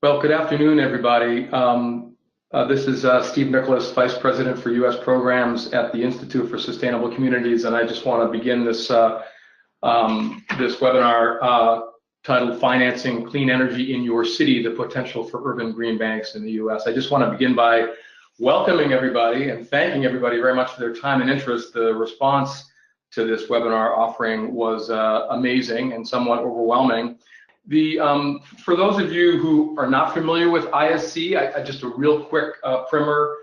Well, good afternoon, everybody. This is Steve Nicholas, Vice President for U.S. Programs at the Institute for Sustainable Communities, and I just want to begin this this webinar titled "Financing Clean Energy in Your City: The Potential for Urban Green Banks in the U.S." I just want to begin by welcoming everybody and thanking everybody very much for their time and interest. The response to this webinar offering was amazing and somewhat overwhelming. For those of you who are not familiar with ISC, just a real quick primer.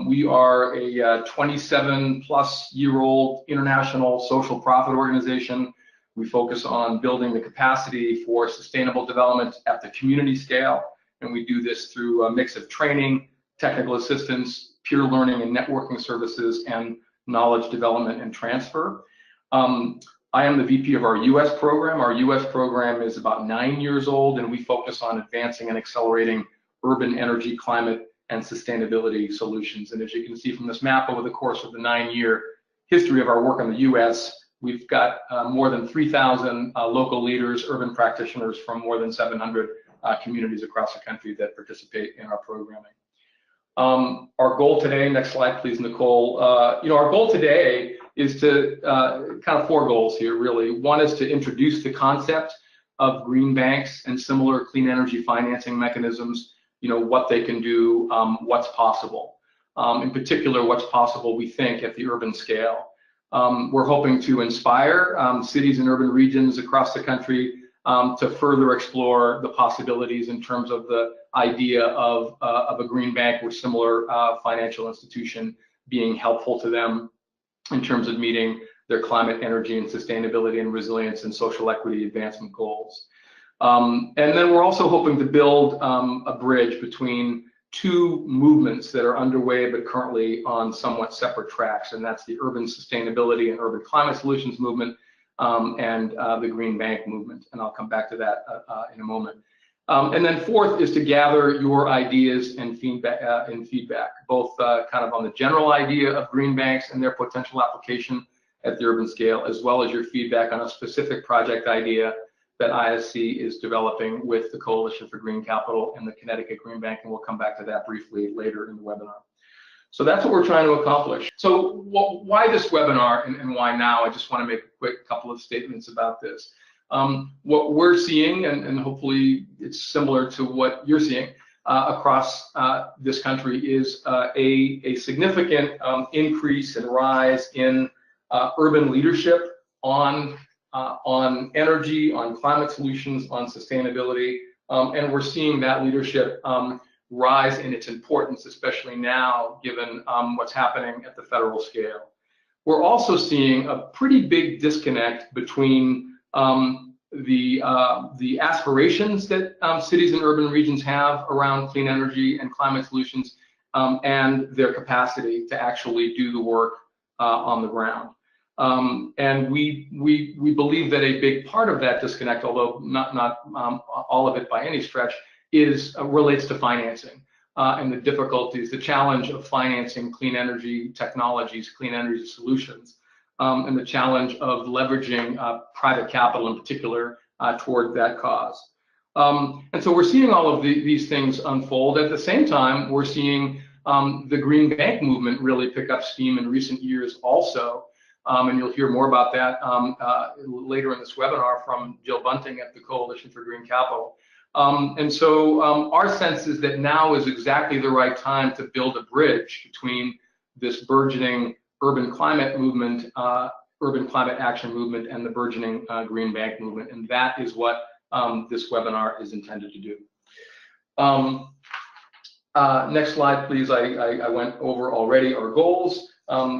We are a 27-plus-year-old international social profit organization. We focus on building the capacity for sustainable development at the community scale, and we do this through a mix of training, technical assistance, peer learning and networking services, and knowledge development and transfer. I am the VP of our U.S. program. Our U.S. program is about 9 years old, and we focus on advancing and accelerating urban energy, climate, and sustainability solutions. And as you can see from this map, over the course of the 9-year history of our work in the U.S., we've got more than 3,000 local leaders, urban practitioners from more than 700 communities across the country that participate in our programming. Our goal today, next slide please, Nicole. Our goal today is to kind of 4 goals here, really. One is to introduce the concept of green banks and similar clean energy financing mechanisms, what they can do, what's possible. In particular, what's possible, we think, at the urban scale. We're hoping to inspire cities and urban regions across the country to further explore the possibilities in terms of the idea of a green bank or similar financial institution being helpful to them in terms of meeting their climate, energy, and sustainability and resilience and social equity advancement goals. And then we're also hoping to build a bridge between 2 movements that are underway but currently on somewhat separate tracks, and that's the urban sustainability and urban climate solutions movement and the green bank movement, and I'll come back to that in a moment. And then 4th is to gather your ideas and feedback, both kind of on the general idea of green banks and their potential application at the urban scale, as well as your feedback on a specific project idea that ISC is developing with the Coalition for Green Capital and the Connecticut Green Bank, and we'll come back to that briefly later in the webinar. So that's what we're trying to accomplish. So why this webinar and why now? I just want to make a quick couple of statements about this. What we're seeing, and hopefully it's similar to what you're seeing across this country, is a significant increase and rise in urban leadership on energy, on climate solutions, on sustainability, and we're seeing that leadership rise in its importance, especially now, given what's happening at the federal scale. We're also seeing a pretty big disconnect between the aspirations that cities and urban regions have around clean energy and climate solutions and their capacity to actually do the work on the ground. And we believe that a big part of that disconnect, although not all of it by any stretch, relates to financing and the difficulties, the challenge of financing clean energy technologies, clean energy solutions, and the challenge of leveraging private capital in particular toward that cause. And so we're seeing all of these things unfold. At the same time, we're seeing the green bank movement really pick up steam in recent years also. And you'll hear more about that later in this webinar from Jill Bunting at the Coalition for Green Capital. And so our sense is that now is exactly the right time to build a bridge between this burgeoning urban climate movement, urban climate action movement, and the burgeoning green bank movement. And that is what this webinar is intended to do. Next slide, please. I went over already our goals.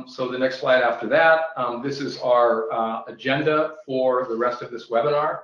So the next slide after that, this is our agenda for the rest of this webinar.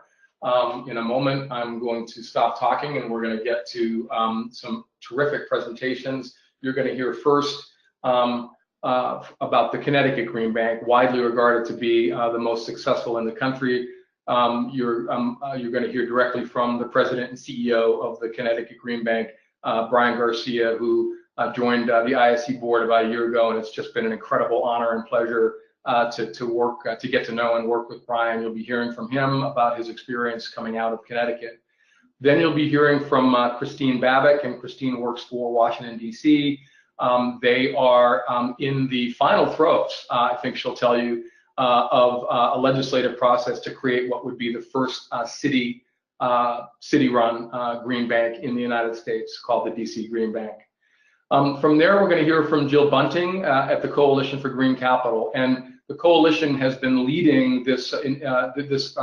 In a moment, I'm going to stop talking and we're going to get to some terrific presentations. You're going to hear first about the Connecticut Green Bank, widely regarded to be the most successful in the country. You're going to hear directly from the president and CEO of the Connecticut Green Bank, Brian Garcia, who joined the ISC board about a year ago, and it's just been an incredible honor and pleasure to get to know and work with Brian. You'll be hearing from him about his experience coming out of Connecticut. Then you'll be hearing from Christine Babic, and Christine works for Washington, D.C. They are in the final throes, I think she'll tell you, of a legislative process to create what would be the first city-run green bank in the United States, called the DC Green Bank. From there, we're going to hear from Jill Bunting at the Coalition for Green Capital, and the coalition has been leading this this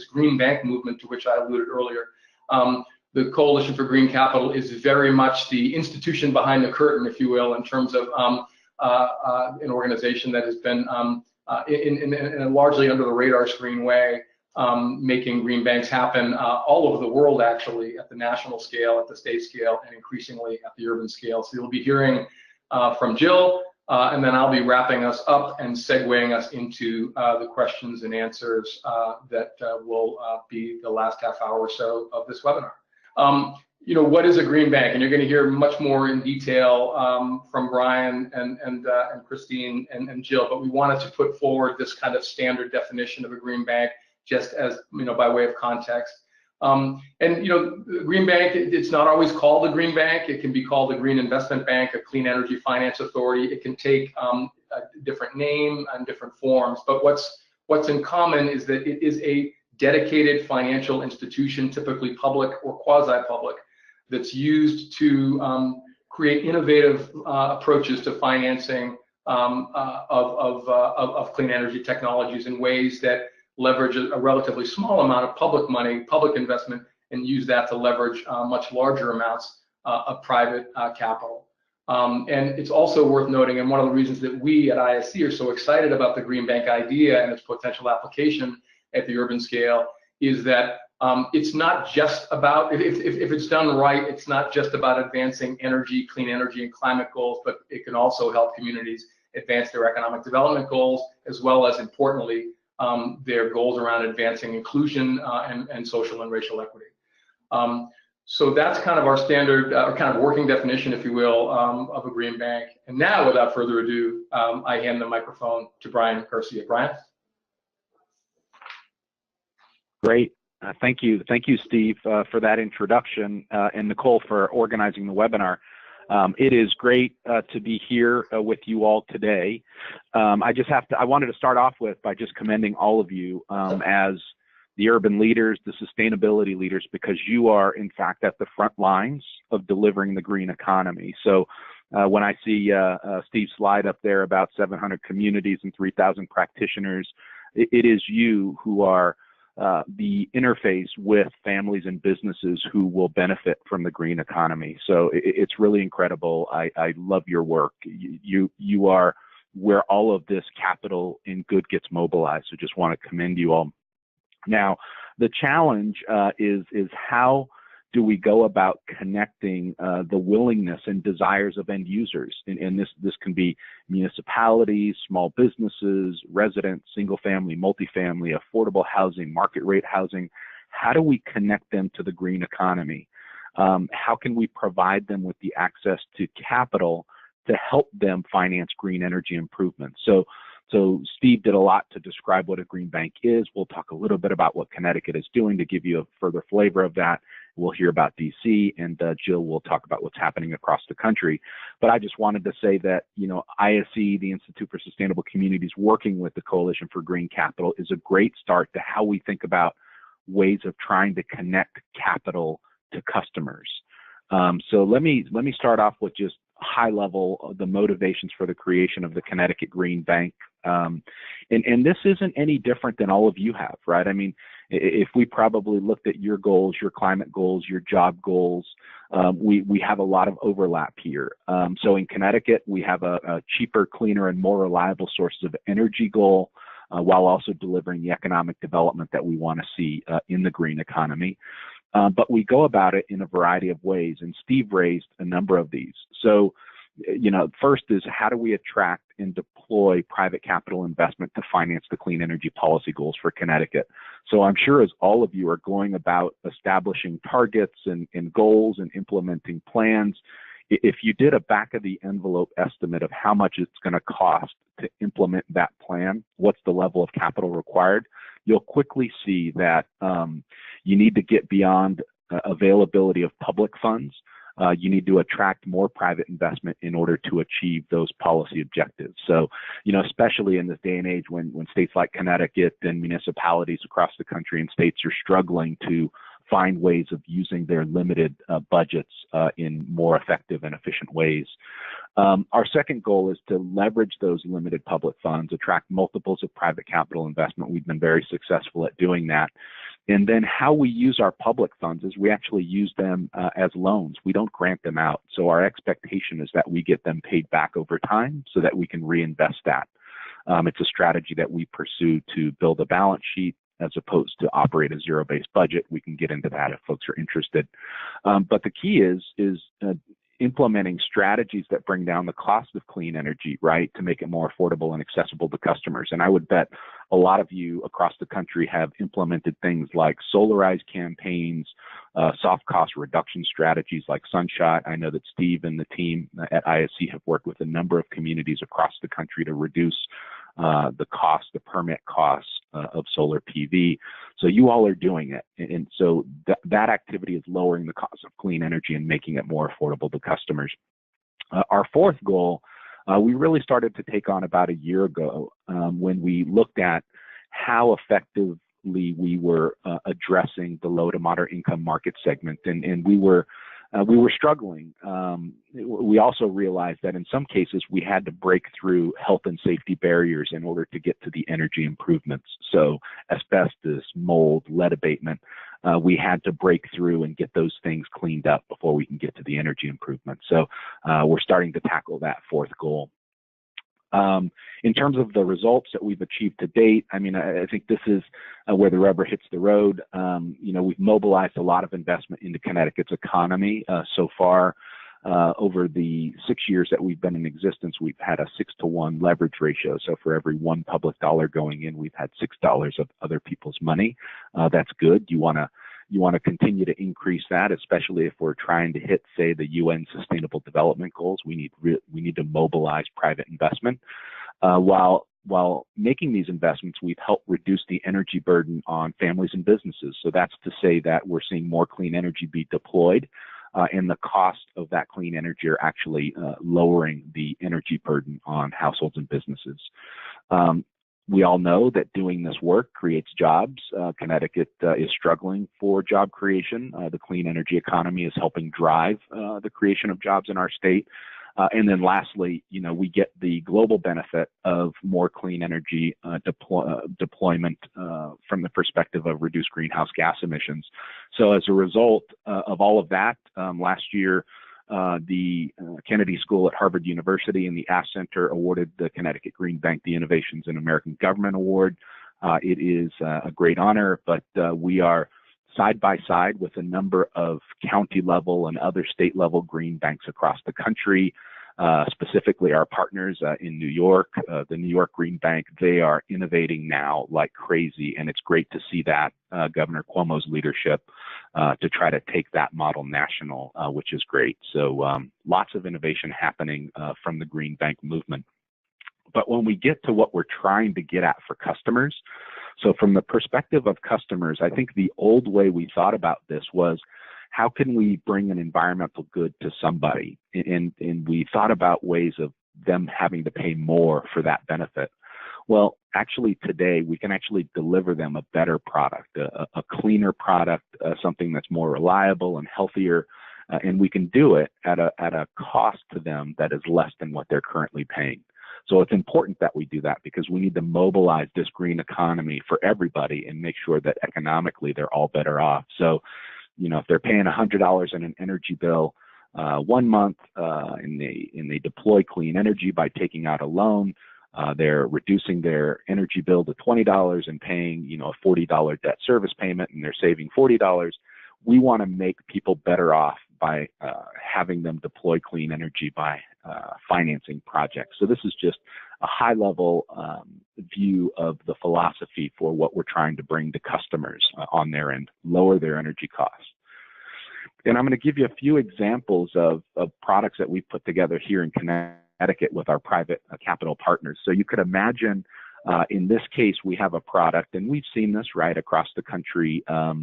green bank movement to which I alluded earlier. The Coalition for Green Capital is very much the institution behind the curtain, if you will, in terms of an organization that has been in a largely under the radar screen way, making green banks happen all over the world, actually, at the national scale, at the state scale, and increasingly at the urban scale. So you'll be hearing from Jill, and then I'll be wrapping us up and segueing us into the questions and answers that will be the last half hour or so of this webinar. You know, what is a green bank? And you're going to hear much more in detail from Brian and Christine and Jill, but we wanted to put forward this kind of standard definition of a green bank, just as, you know, by way of context. And, you know, the green bank, it's not always called a green bank. It can be called a green investment bank, a clean energy finance authority. It can take a different name and different forms, but what's in common is that it is a dedicated financial institution, typically public or quasi-public, that's used to create innovative approaches to financing of clean energy technologies in ways that leverage a relatively small amount of public money, public investment, and use that to leverage much larger amounts of private capital. And it's also worth noting, and one of the reasons that we at ISC are so excited about the green bank idea and its potential application at the urban scale, is that it's not just about, if it's done right, it's not just about advancing energy, clean energy and climate goals, but it can also help communities advance their economic development goals, as well as, importantly, their goals around advancing inclusion and social and racial equity. So that's kind of our standard, or kind of working definition, if you will, of a green bank. And now, without further ado, I hand the microphone to Brian Garcia. Brian? Great. Thank you, Steve, for that introduction, and Nicole for organizing the webinar. It is great to be here with you all today. I wanted to start off by just commending all of you as the urban leaders, the sustainability leaders, because you are, in fact, at the front lines of delivering the green economy. So when I see Steve's slide up there about 700 communities and 3,000 practitioners, it is you who are the interface with families and businesses who will benefit from the green economy. So it's really incredible. I love your work. You are where all of this capital and good gets mobilized. So just want to commend you all. Now, the challenge is how do we go about connecting the willingness and desires of end users? And this can be municipalities, small businesses, residents, single family, multifamily, affordable housing, market rate housing. How do we connect them to the green economy? How can we provide them with the access to capital to help them finance green energy improvements? So Steve did a lot to describe what a green bank is. We'll talk a little bit about what Connecticut is doing to give you a further flavor of that. We'll hear about DC, and Jill will talk about what's happening across the country. But I just wanted to say that, you know, ISC, the Institute for Sustainable Communities, working with the Coalition for Green Capital, is a great start to how we think about ways of trying to connect capital to customers. So let me start off with just high level the motivations for the creation of the Connecticut Green Bank. And this isn't any different than all of you have, right? I mean, if we probably looked at your goals, your climate goals, your job goals, we have a lot of overlap here. So in Connecticut, we have a cheaper, cleaner, and more reliable sources of energy goal, while also delivering the economic development that we want to see in the green economy. But we go about it in a variety of ways, and Steve raised a number of these. So, you know, first is how do we attract and deploy private capital investment to finance the clean energy policy goals for Connecticut? So I'm sure as all of you are going about establishing targets and goals and implementing plans, if you did a back of the envelope estimate of how much it's going to cost to implement that plan, what's the level of capital required, you'll quickly see that you need to get beyond availability of public funds. You need to attract more private investment in order to achieve those policy objectives. So, especially in this day and age when states like Connecticut and municipalities across the country and states are struggling to find ways of using their limited budgets in more effective and efficient ways. Our second goal is to leverage those limited public funds, attract multiples of private capital investment. We've been very successful at doing that. And then how we use our public funds is we actually use them as loans. We don't grant them out. So our expectation is that we get them paid back over time so that we can reinvest that. It's a strategy that we pursue to build a balance sheet as opposed to operate a zero-based budget. We can get into that if folks are interested. But the key is implementing strategies that bring down the cost of clean energy, right, to make it more affordable and accessible to customers. And I would bet a lot of you across the country have implemented things like solarized campaigns, soft cost reduction strategies like Sunshot. I know that Steve and the team at ISC have worked with a number of communities across the country to reduce the permit costs of solar PV. So you all are doing it. And so that activity is lowering the cost of clean energy and making it more affordable to customers. Our fourth goal, we really started to take on about a year ago when we looked at how effectively we were addressing the low to moderate income market segment. And we were struggling. We also realized that in some cases we had to break through health and safety barriers in order to get to the energy improvements. So asbestos, mold, lead abatement, we had to break through and get those things cleaned up before we can get to the energy improvement. So we're starting to tackle that fourth goal. In terms of the results that we've achieved to date, I mean, I think this is where the rubber hits the road. We've mobilized a lot of investment into Connecticut's economy so far. Over the 6 years that we've been in existence, we've had a 6-to-1 leverage ratio. So for every $1 public dollar going in, we've had $6 of other people's money. That's good. You want to continue to increase that, especially if we're trying to hit, say, the UN Sustainable Development Goals. We need to mobilize private investment. While making these investments, we've helped reduce the energy burden on families and businesses. So that's to say that we're seeing more clean energy be deployed, and the cost of that clean energy are actually lowering the energy burden on households and businesses. We all know that doing this work creates jobs. Connecticut is struggling for job creation. The clean energy economy is helping drive the creation of jobs in our state. And then lastly, we get the global benefit of more clean energy deployment from the perspective of reduced greenhouse gas emissions. So as a result of all of that, last year, the Kennedy School at Harvard University and the Ash Center awarded the Connecticut Green Bank the Innovations in American Government Award. It is a great honor, but we are side by side with a number of county level and other state level green banks across the country. Specifically our partners in New York, the New York Green Bank, they are innovating now like crazy, and it's great to see that Governor Cuomo's leadership to try to take that model national, which is great. So lots of innovation happening from the Green Bank movement. But when we get to what we're trying to get at for customers, so from the perspective of customers, I think the old way we thought about this was, how can we bring an environmental good to somebody? And we thought about ways of them having to pay more for that benefit. Well, actually today, we can actually deliver them a better product, a cleaner product, something that's more reliable and healthier, and we can do it at a cost to them that is less than what they're currently paying. So it's important that we do that because we need to mobilize this green economy for everybody and make sure that economically they're all better off. So, if they're paying $100 in an energy bill 1 month and they deploy clean energy by taking out a loan, they're reducing their energy bill to $20 and paying, a $40 debt service payment, and they're saving $40. We want to make people better off by having them deploy clean energy by financing projects. So this is just a high-level view of the philosophy for what we're trying to bring to customers on their end, lower their energy costs. And I'm going to give you a few examples of products that we've put together here in Connecticut with our private capital partners. So you could imagine In this case, we have a product, and we've seen this right across the country, a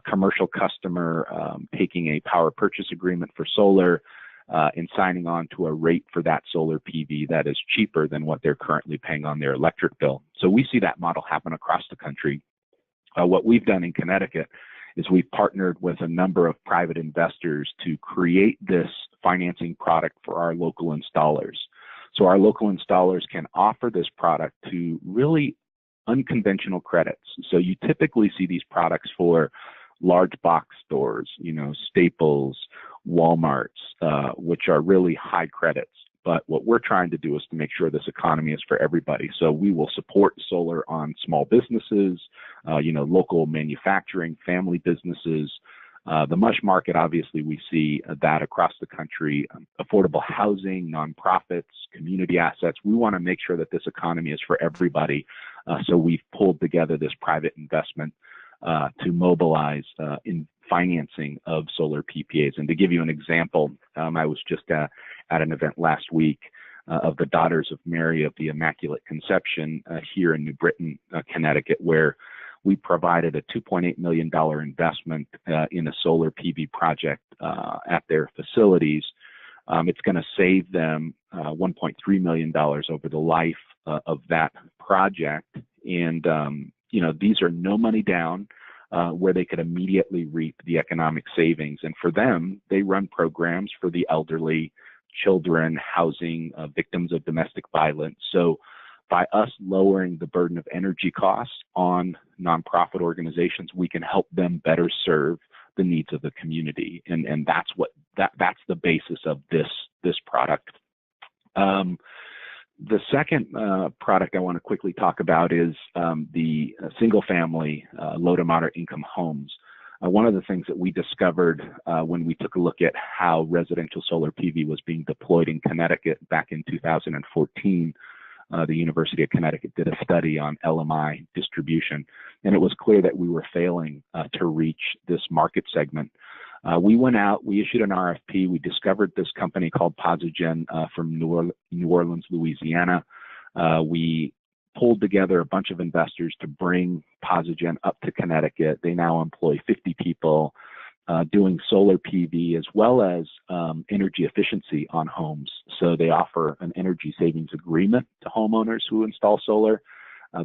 commercial customer taking a power purchase agreement for solar and signing on to a rate for that solar PV that is cheaper than what they're currently paying on their electric bill. So we see that model happen across the country. What we've done in Connecticut is we've partnered with a number of private investors to create this financing product for our local installers. So our local installers can offer this product to really unconventional credits. So you typically see these products for large box stores, Staples, Walmarts, which are really high credits. But what we're trying to do is to make sure this economy is for everybody. So we will support solar on small businesses, local manufacturing, family businesses. The MUSH market, obviously, we see that across the country, affordable housing, nonprofits, community assets. We want to make sure that this economy is for everybody. So we've pulled together this private investment to mobilize in financing of solar PPAs. And to give you an example, I was just at an event last week of the Daughters of Mary of the Immaculate Conception here in New Britain, Connecticut, where we provided a $2.8 million investment in a solar PV project at their facilities. It's going to save them $1.3 million over the life of that project. And, these are no money down, where they could immediately reap the economic savings. And for them, they run programs for the elderly, children, housing, victims of domestic violence. So by us lowering the burden of energy costs on nonprofit organizations, we can help them better serve the needs of the community. And that's the basis of this product. The second product I want to quickly talk about is the single-family low to moderate income homes. One of the things that we discovered when we took a look at how residential solar PV was being deployed in Connecticut back in 2014, the University of Connecticut did a study on LMI distribution, and it was clear that we were failing to reach this market segment. We went out, we issued an RFP, we discovered this company called Posigen from New Orleans, Louisiana. We pulled together a bunch of investors to bring Posigen up to Connecticut. They now employ 50 people doing solar PV as well as energy efficiency on homes. So they offer an energy savings agreement to homeowners who install solar.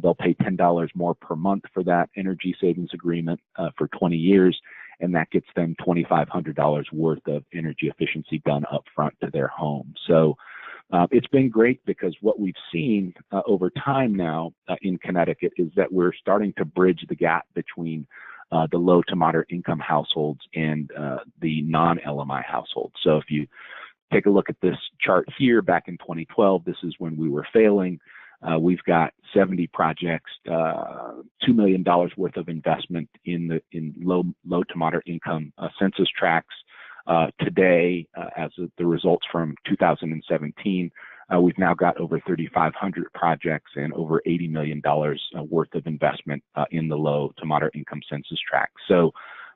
They'll pay $10 more per month for that energy savings agreement for 20 years, and that gets them $2,500 worth of energy efficiency done up front to their home. So it's been great because what we've seen over time now in Connecticut is that we're starting to bridge the gap between the low to moderate income households and the non-LMI households. So if you take a look at this chart here, back in 2012, this is when we were failing. We've got 70 projects, $2 million worth of investment in low to moderate income census tracts. Today, as of the results from 2017, we've now got over 3,500 projects and over $80 million worth of investment in the low to moderate income census tracts. So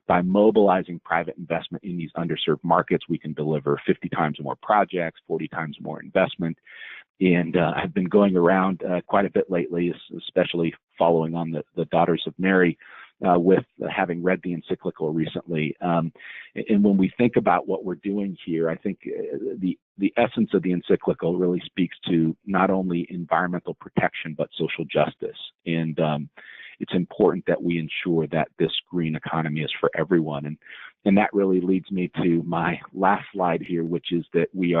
by mobilizing private investment in these underserved markets, we can deliver 50 times more projects, 40 times more investment. And I've been going around quite a bit lately, especially following on the Daughters of Mary, with having read the encyclical recently. And when we think about what we're doing here, I think the essence of the encyclical really speaks to not only environmental protection, but social justice. And it's important that we ensure that this green economy is for everyone. And that really leads me to my last slide here, which is that we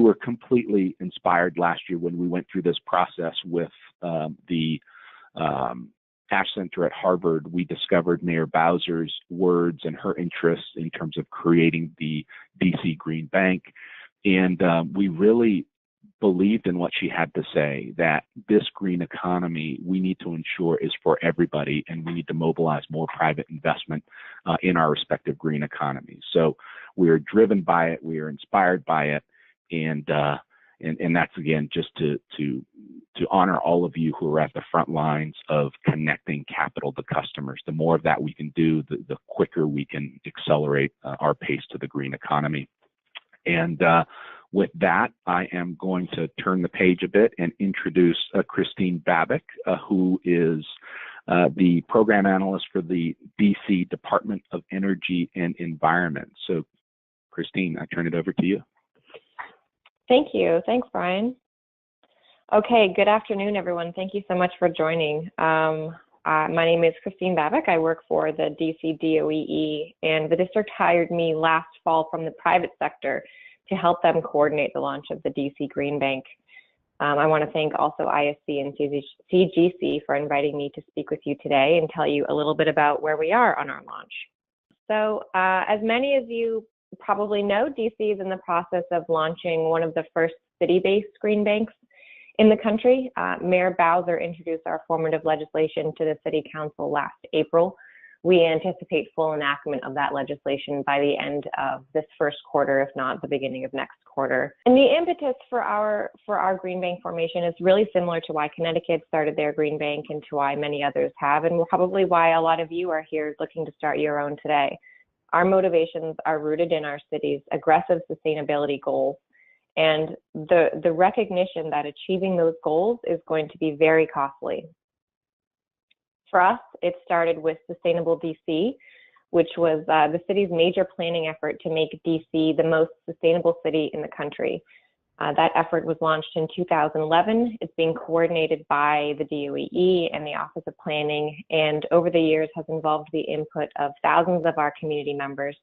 were completely inspired last year when we went through this process with the Ash Center at Harvard. We discovered Mayor Bowser's words and her interests in terms of creating the DC Green Bank. And we really believed in what she had to say, that this green economy we need to ensure is for everybody, and we need to mobilize more private investment in our respective green economies. So we are driven by it, we are inspired by it, and that's, again, just to honor all of you who are at the front lines of connecting capital to customers. The more of that we can do, the quicker we can accelerate our pace to the green economy. And With that, I am going to turn the page a bit and introduce Christine Babic, who is the program analyst for the DC Department of Energy and Environment. So, Christine, I turn it over to you. Thank you. Thanks, Brian. Okay, good afternoon, everyone. Thank you so much for joining. My name is Christine Babic. I work for the DC DOEE, and the district hired me last fall from the private sector to help them coordinate the launch of the DC Green Bank. I want to thank also ISC and CGC for inviting me to speak with you today and tell you a little bit about where we are on our launch. So as many of you probably know, DC is in the process of launching one of the first city-based green banks in the country. Mayor Bowser introduced our formative legislation to the City Council last April. We anticipate full enactment of that legislation by the end of this first quarter, if not the beginning of next quarter. And the impetus for our green bank formation is really similar to why Connecticut started their green bank and to why many others have, and probably why a lot of you are here looking to start your own today. Our motivations are rooted in our city's aggressive sustainability goals and the recognition that achieving those goals is going to be very costly. For us, it started with Sustainable DC, which was the city's major planning effort to make DC the most sustainable city in the country. That effort was launched in 2011. It's being coordinated by the DOEE and the Office of Planning, and over the years has involved the input of thousands of our community members.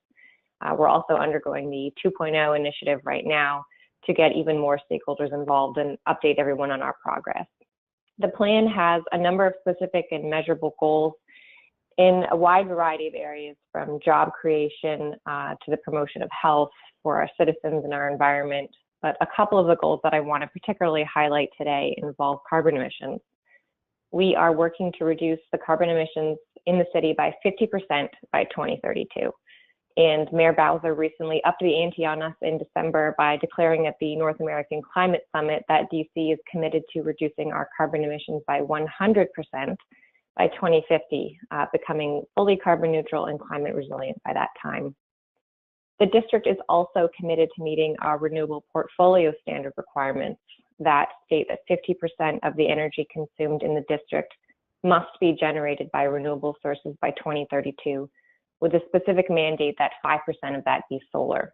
We're also undergoing the 2.0 initiative right now to get even more stakeholders involved and update everyone on our progress. The plan has a number of specific and measurable goals in a wide variety of areas, from job creation to the promotion of health for our citizens and our environment. But a couple of the goals that I want to particularly highlight today involve carbon emissions. We are working to reduce the carbon emissions in the city by 50% by 2032. And Mayor Bowser recently upped the ante on us in December by declaring at the North American Climate Summit that DC is committed to reducing our carbon emissions by 100% by 2050, becoming fully carbon neutral and climate resilient by that time. The district is also committed to meeting our renewable portfolio standard requirements that state that 50% of the energy consumed in the district must be generated by renewable sources by 2032, with a specific mandate that 5% of that be solar.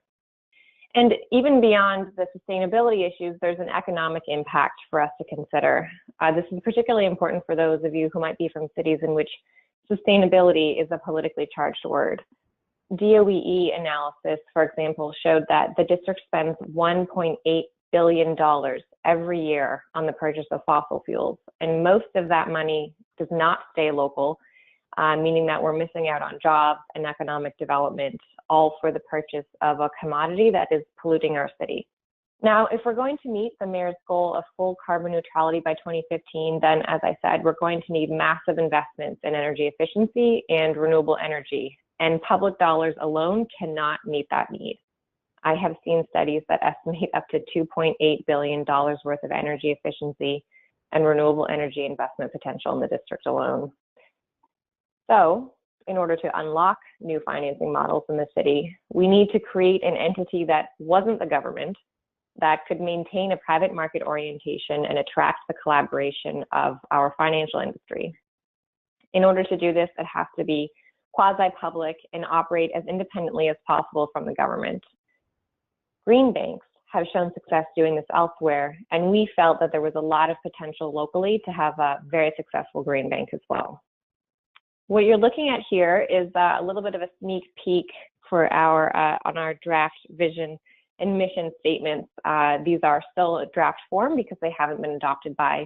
And even beyond the sustainability issues, there's an economic impact for us to consider. This is particularly important for those of you who might be from cities in which sustainability is a politically charged word. DOEE analysis, for example, showed that the district spends $1.8 billion every year on the purchase of fossil fuels, and most of that money does not stay local, meaning that we're missing out on jobs and economic development, all for the purchase of a commodity that is polluting our city. Now, if we're going to meet the mayor's goal of full carbon neutrality by 2015, then as I said, we're going to need massive investments in energy efficiency and renewable energy, and public dollars alone cannot meet that need. I have seen studies that estimate up to $2.8 billion worth of energy efficiency and renewable energy investment potential in the district alone. So, in order to unlock new financing models in the city, we need to create an entity that wasn't the government, that could maintain a private market orientation and attract the collaboration of our financial industry. In order to do this, it has to be quasi-public and operate as independently as possible from the government. Green banks have shown success doing this elsewhere, and we felt that there was a lot of potential locally to have a very successful green bank as well. What you're looking at here is a little bit of a sneak peek for on our draft vision and mission statements. These are still a draft form because they haven't been adopted by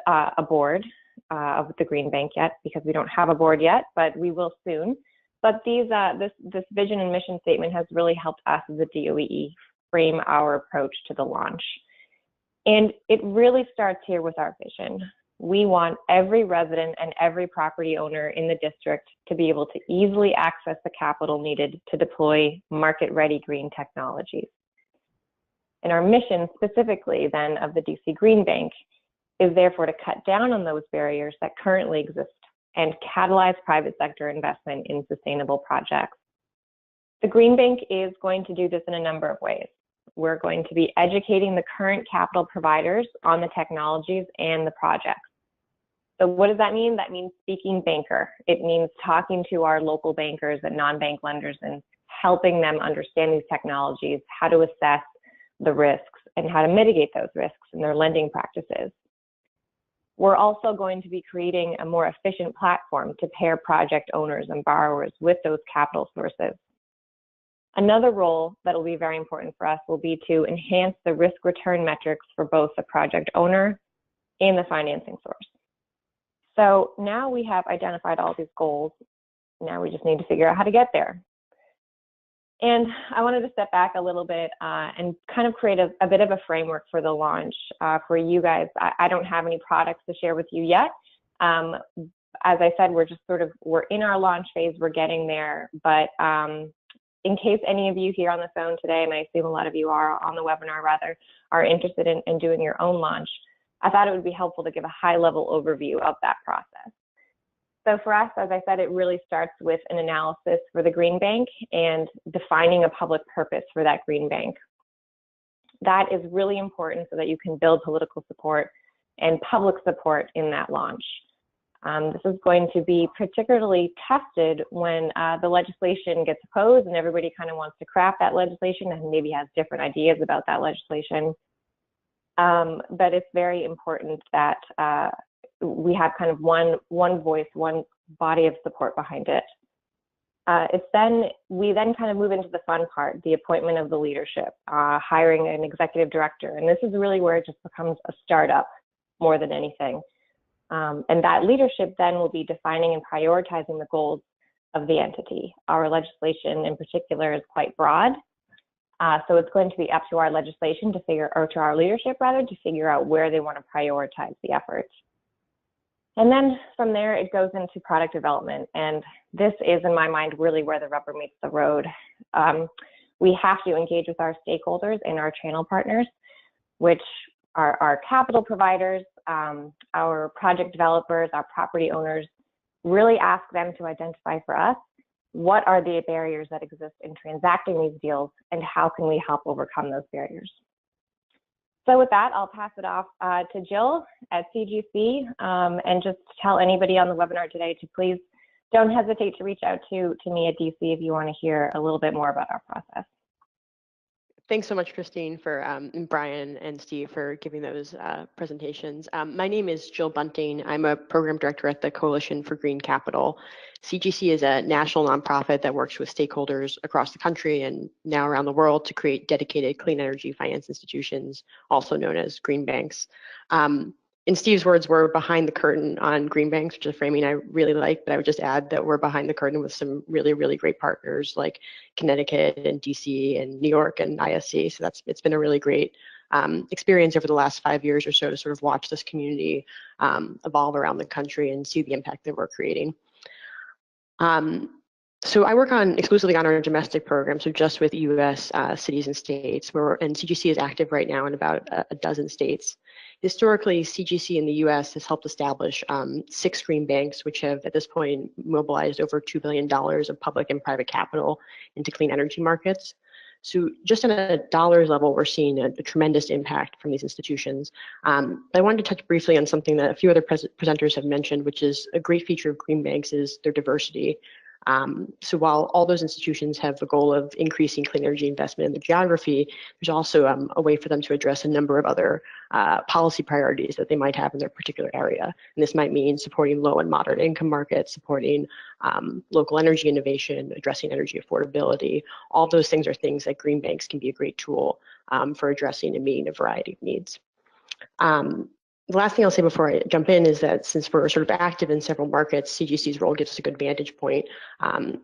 a board of the Green Bank yet, because we don't have a board yet, but we will soon. But this vision and mission statement has really helped us as a DOEE frame our approach to the launch. And it really starts here with our vision. We want every resident and every property owner in the district to be able to easily access the capital needed to deploy market-ready green technologies. And our mission specifically then of the DC Green Bank is therefore to cut down on those barriers that currently exist and catalyze private sector investment in sustainable projects. The Green Bank is going to do this in a number of ways. we're going to be educating the current capital providers on the technologies and the projects. So what does that mean? That means speaking banker. It means talking to our local bankers and non-bank lenders and helping them understand these technologies, how to assess the risks, and how to mitigate those risks in their lending practices. We're also going to be creating a more efficient platform to pair project owners and borrowers with those capital sources. Another role that will be very important for us will be to enhance the risk-return metrics for both the project owner and the financing source. So now we have identified all these goals. Now we just need to figure out how to get there. And I wanted to step back a little bit and kind of create a bit of a framework for the launch for you guys. I don't have any products to share with you yet. As I said, we're in our launch phase, we're getting there. But in case any of you here on the phone today, and I assume a lot of you are on the webinar rather, are interested in doing your own launch, I thought it would be helpful to give a high-level overview of that process. So for us, as I said, it really starts with an analysis for the green bank and defining a public purpose for that green bank. That is really important so that you can build political support and public support in that launch. This is going to be particularly tested when the legislation gets opposed and everybody kind of wants to craft that legislation and maybe has different ideas about that legislation. But it's very important that we have kind of one voice, one body of support behind it. We then kind of move into the fun part, the appointment of the leadership, hiring an executive director. And this is really where it just becomes a startup more than anything. And that leadership then will be defining and prioritizing the goals of the entity. Our legislation in particular is quite broad. So it's going to be up to our legislation to to our leadership rather, to figure out where they want to prioritize the efforts. And then from there, it goes into product development. And this is, in my mind, really where the rubber meets the road. We have to engage with our stakeholders and our channel partners, which are our capital providers, our project developers, our property owners, really ask them to identify for us what are the barriers that exist in transacting these deals and how can we help overcome those barriers. So with that, I'll pass it off to Jill at CGC and just tell anybody on the webinar today to please don't hesitate to reach out to me at DC if you want to hear a little bit more about our process. Thanks so much, Christine, and Brian and Steve for giving those presentations. My name is Jill Bunting. I'm a program director at the Coalition for Green Capital. CGC is a national nonprofit that works with stakeholders across the country and now around the world to create dedicated clean energy finance institutions, also known as green banks. In Steve's words, we're behind the curtain on green banks, which is a framing I really like, but I would just add that we're behind the curtain with some really, really great partners like Connecticut and DC and New York and ISC. So it's been a really great experience over the last 5 years or so to sort of watch this community evolve around the country and see the impact that we're creating. So I work exclusively on our domestic program, so just with US cities and states, and CGC is active right now in about a dozen states. Historically, CGC in the US has helped establish 6 green banks, which have at this point mobilized over $2 billion of public and private capital into clean energy markets. So just on a dollars level, we're seeing a tremendous impact from these institutions. I wanted to touch briefly on something that a few other presenters have mentioned, which is a great feature of green banks is their diversity. So while all those institutions have the goal of increasing clean energy investment in the geography, there's also a way for them to address a number of other policy priorities that they might have in their particular area. And this might mean supporting low and moderate income markets, supporting local energy innovation, addressing energy affordability. All those things are things that green banks can be a great tool for addressing and meeting a variety of needs. The last thing I'll say before I jump in is that since we're sort of active in several markets, CGC's role gives us a good vantage point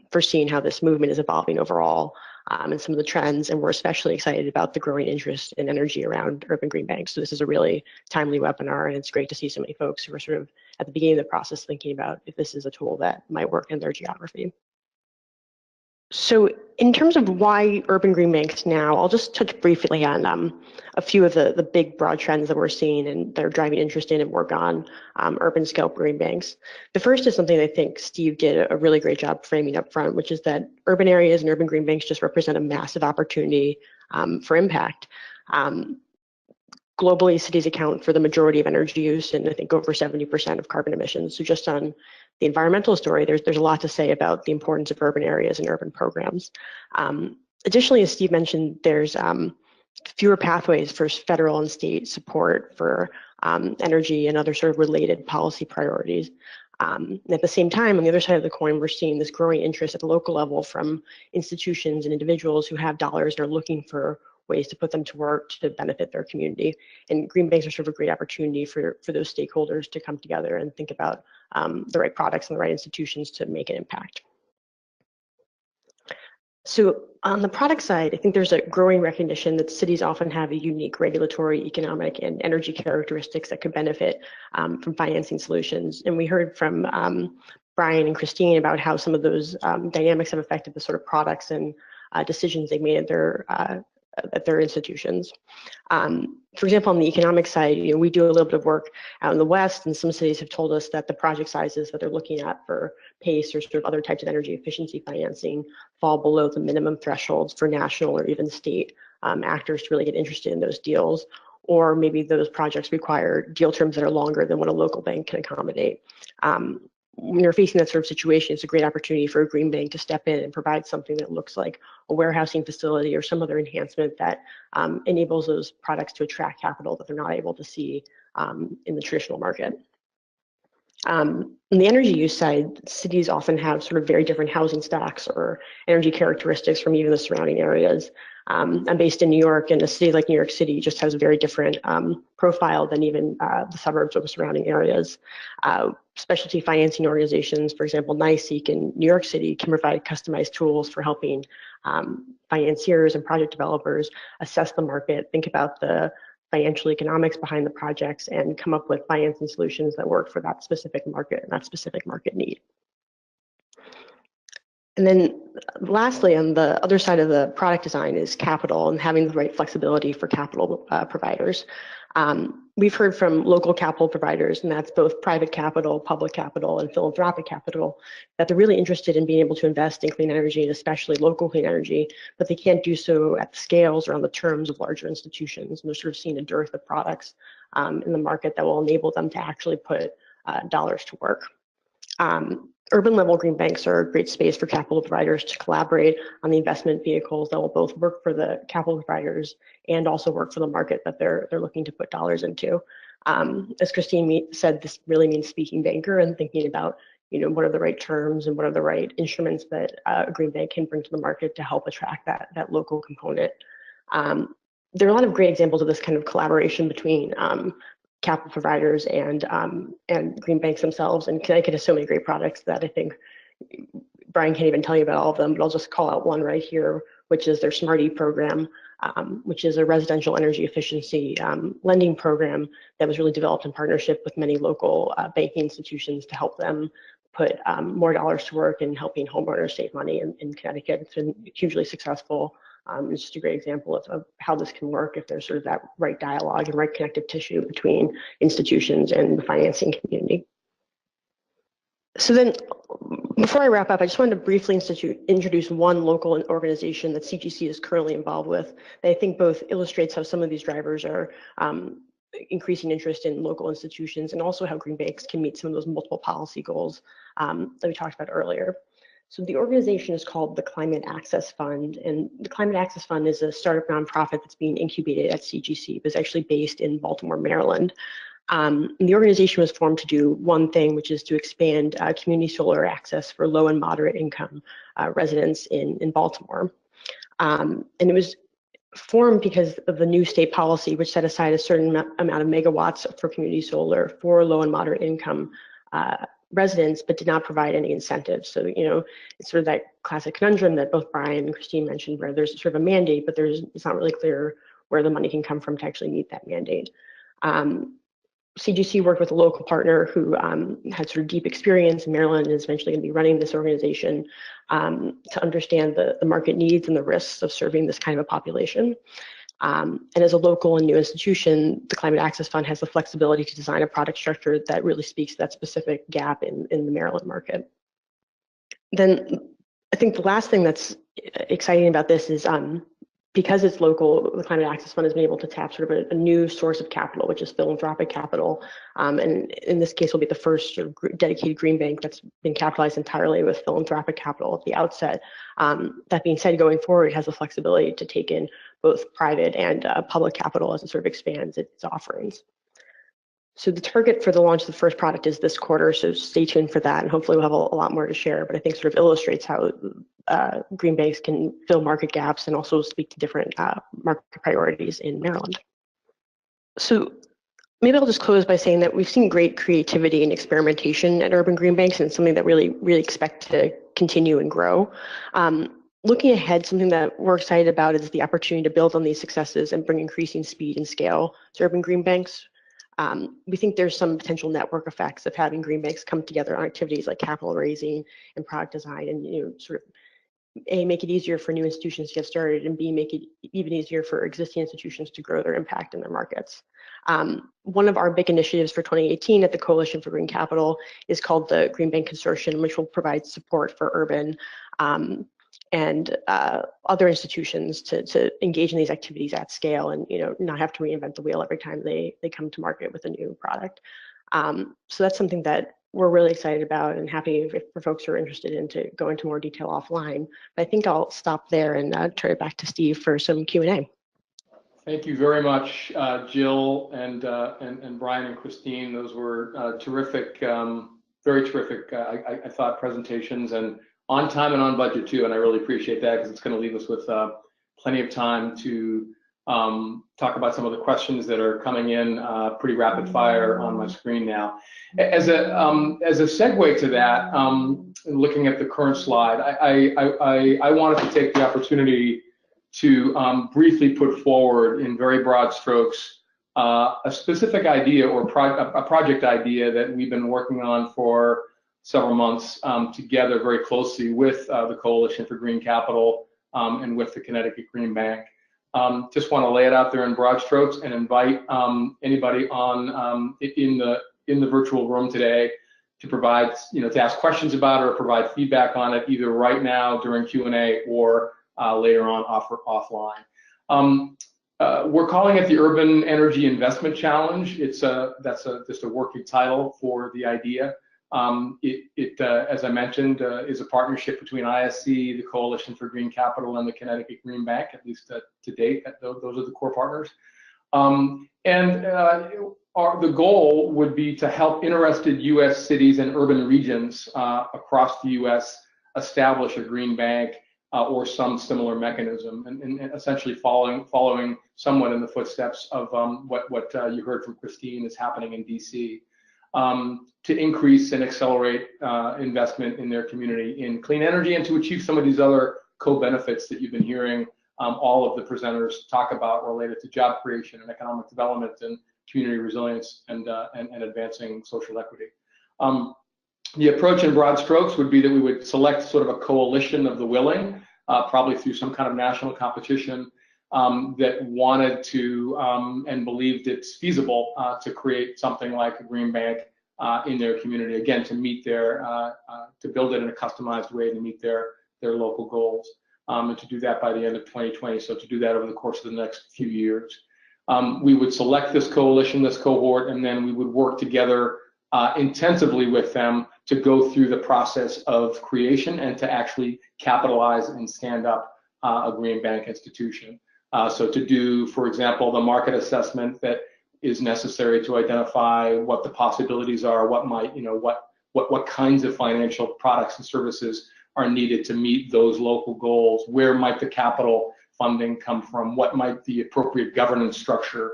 for seeing how this movement is evolving overall and some of the trends. And we're especially excited about the growing interest in energy around urban green banks. So this is a really timely webinar, and it's great to see so many folks who are sort of at the beginning of the process thinking about if this is a tool that might work in their geography. So in terms of why urban green banks now, I'll just touch briefly on a few of the big broad trends that we're seeing and that are driving interest in and work on urban scale green banks. The first is something I think Steve did a really great job framing up front, which is that urban areas and urban green banks just represent a massive opportunity for impact. Globally, cities account for the majority of energy use and I think over 70% of carbon emissions. So just on the environmental story, there's a lot to say about the importance of urban areas and urban programs. Additionally, as Steve mentioned, there's fewer pathways for federal and state support for energy and other sort of related policy priorities. And at the same time, on the other side of the coin, we're seeing this growing interest at the local level from institutions and individuals who have dollars and are looking for ways to put them to work to benefit their community. And green banks are sort of a great opportunity for those stakeholders to come together and think about the right products and the right institutions to make an impact. So on the product side, I think there's a growing recognition that cities often have a unique regulatory, economic, and energy characteristics that could benefit from financing solutions. And we heard from Brian and Christine about how some of those dynamics have affected the sort of products and decisions they've made at their institutions. For example, on the economic side, we do a little bit of work out in the West, and some cities have told us that the project sizes that they're looking at for PACE or sort of other types of energy efficiency financing fall below the minimum thresholds for national or even state actors to really get interested in those deals. Or maybe those projects require deal terms that are longer than what a local bank can accommodate. When you're facing that sort of situation, it's a great opportunity for a green bank to step in and provide something that looks like a warehousing facility or some other enhancement that enables those products to attract capital that they're not able to see in the traditional market. On the energy use side, cities often have sort of very different housing stocks or energy characteristics from even the surrounding areas. I'm based in New York, and a city like New York City just has a very different profile than even the suburbs or the surrounding areas. Specialty financing organizations, for example, NYSEG in New York City, can provide customized tools for helping financiers and project developers assess the market, think about the financial economics behind the projects, and come up with financing solutions that work for that specific market and that specific market need. And then lastly, on the other side of the product design is capital and having the right flexibility for capital providers. We've heard from local capital providers, and that's both private capital, public capital, and philanthropic capital, that they're really interested in being able to invest in clean energy and especially local clean energy, but they can't do so at the scales or on the terms of larger institutions. And they're sort of seeing a dearth of products in the market that will enable them to actually put dollars to work. Urban level green banks are a great space for capital providers to collaborate on the investment vehicles that will both work for the capital providers and also work for the market that they're looking to put dollars into. As Christine said, this really means speaking banker and thinking about what are the right terms and what are the right instruments that a green bank can bring to the market to help attract that local component. There are a lot of great examples of this kind of collaboration between capital providers and green banks themselves. And Connecticut has so many great products that I think Brian can't even tell you about all of them, but I'll just call out one right here, which is their SMART-E program, which is a residential energy efficiency lending program that was really developed in partnership with many local banking institutions to help them put more dollars to work in helping homeowners save money in Connecticut. It's been hugely successful. It's just a great example of how this can work if there's sort of that right dialogue and right connective tissue between institutions and the financing community. So then, before I wrap up, I just wanted to briefly introduce one local organization that CGC is currently involved with that I think both illustrates how some of these drivers are increasing interest in local institutions and also how green banks can meet some of those multiple policy goals that we talked about earlier. So the organization is called the Climate Access Fund, and the Climate Access Fund is a startup nonprofit that's being incubated at CGC, but is actually based in Baltimore, Maryland. And the organization was formed to do one thing, which is to expand community solar access for low and moderate income residents in Baltimore. And it was formed because of the new state policy, which set aside a certain amount of megawatts for community solar for low and moderate income residents, but did not provide any incentives. So, it's sort of that classic conundrum that both Brian and Christine mentioned, where there's sort of a mandate, but it's not really clear where the money can come from to actually meet that mandate. CGC worked with a local partner who had sort of deep experience in Maryland and is eventually going to be running this organization to understand the market needs and the risks of serving this kind of a population. And as a local and new institution, the Climate Access Fund has the flexibility to design a product structure that really speaks to that specific gap in the Maryland market. Then I think the last thing that's exciting about this is because it's local, the Climate Access Fund has been able to tap sort of a new source of capital, which is philanthropic capital. And in this case, will be the first sort of dedicated green bank that's been capitalized entirely with philanthropic capital at the outset. That being said, going forward, it has the flexibility to take in both private and public capital as it sort of expands its offerings. So the target for the launch of the first product is this quarter, so stay tuned for that, and hopefully we'll have a lot more to share, but I think sort of illustrates how green banks can fill market gaps and also speak to different market priorities in Maryland. So maybe I'll just close by saying that we've seen great creativity and experimentation at urban green banks, and it's something that really expect to continue and grow. Looking ahead, something that we're excited about is the opportunity to build on these successes and bring increasing speed and scale to urban green banks. We think there's some potential network effects of having green banks come together on activities like capital raising and product design, and sort of A, make it easier for new institutions to get started, and B, make it even easier for existing institutions to grow their impact in their markets. One of our big initiatives for 2018 at the Coalition for Green Capital is called the Green Bank Consortium, which will provide support for urban and other institutions to engage in these activities at scale, and not have to reinvent the wheel every time they come to market with a new product. So that's something that we're really excited about, and happy if folks are interested in to go into more detail offline. But I think I'll stop there and turn it back to Steve for some Q&A. Thank you very much, Jill and Brian and Christine. Those were terrific, very terrific, I thought, presentations, and on time and on budget too, and I really appreciate that, because it's going to leave us with plenty of time to talk about some of the questions that are coming in pretty rapid fire on my screen now. As a segue to that, looking at the current slide, I wanted to take the opportunity to briefly put forward in very broad strokes a specific idea or a project idea that we've been working on for several months together very closely with the Coalition for Green Capital and with the Connecticut Green Bank. Just want to lay it out there in broad strokes and invite anybody on in the virtual room today to provide, to ask questions about it or provide feedback on it, either right now during Q&A or later on offline. We're calling it the Urban Energy Investment Challenge. That's just a working title for the idea. As I mentioned, is a partnership between ISC, the Coalition for Green Capital, and the Connecticut Green Bank, at least to date. Those are the core partners. The goal would be to help interested U.S. cities and urban regions across the U.S. establish a green bank or some similar mechanism, and essentially following somewhat in the footsteps of what you heard from Christine is happening in D.C. To increase and accelerate investment in their community in clean energy, and to achieve some of these other co-benefits that you've been hearing all of the presenters talk about, related to job creation and economic development and community resilience and advancing social equity. The approach in broad strokes would be that we would select sort of a coalition of the willing, probably through some kind of national competition, that wanted to and believed it's feasible to create something like a green bank in their community, again, to meet their, to build it in a customized way to meet their local goals, and to do that by the end of 2020, so to do that over the course of the next few years. We would select this coalition, this cohort, and then we would work together intensively with them to go through the process of creation and to actually capitalize and stand up a green bank institution. So to do, for example, the market assessment that is necessary to identify what the possibilities are, what might, what kinds of financial products and services are needed to meet those local goals, where might the capital funding come from, what might the appropriate governance structure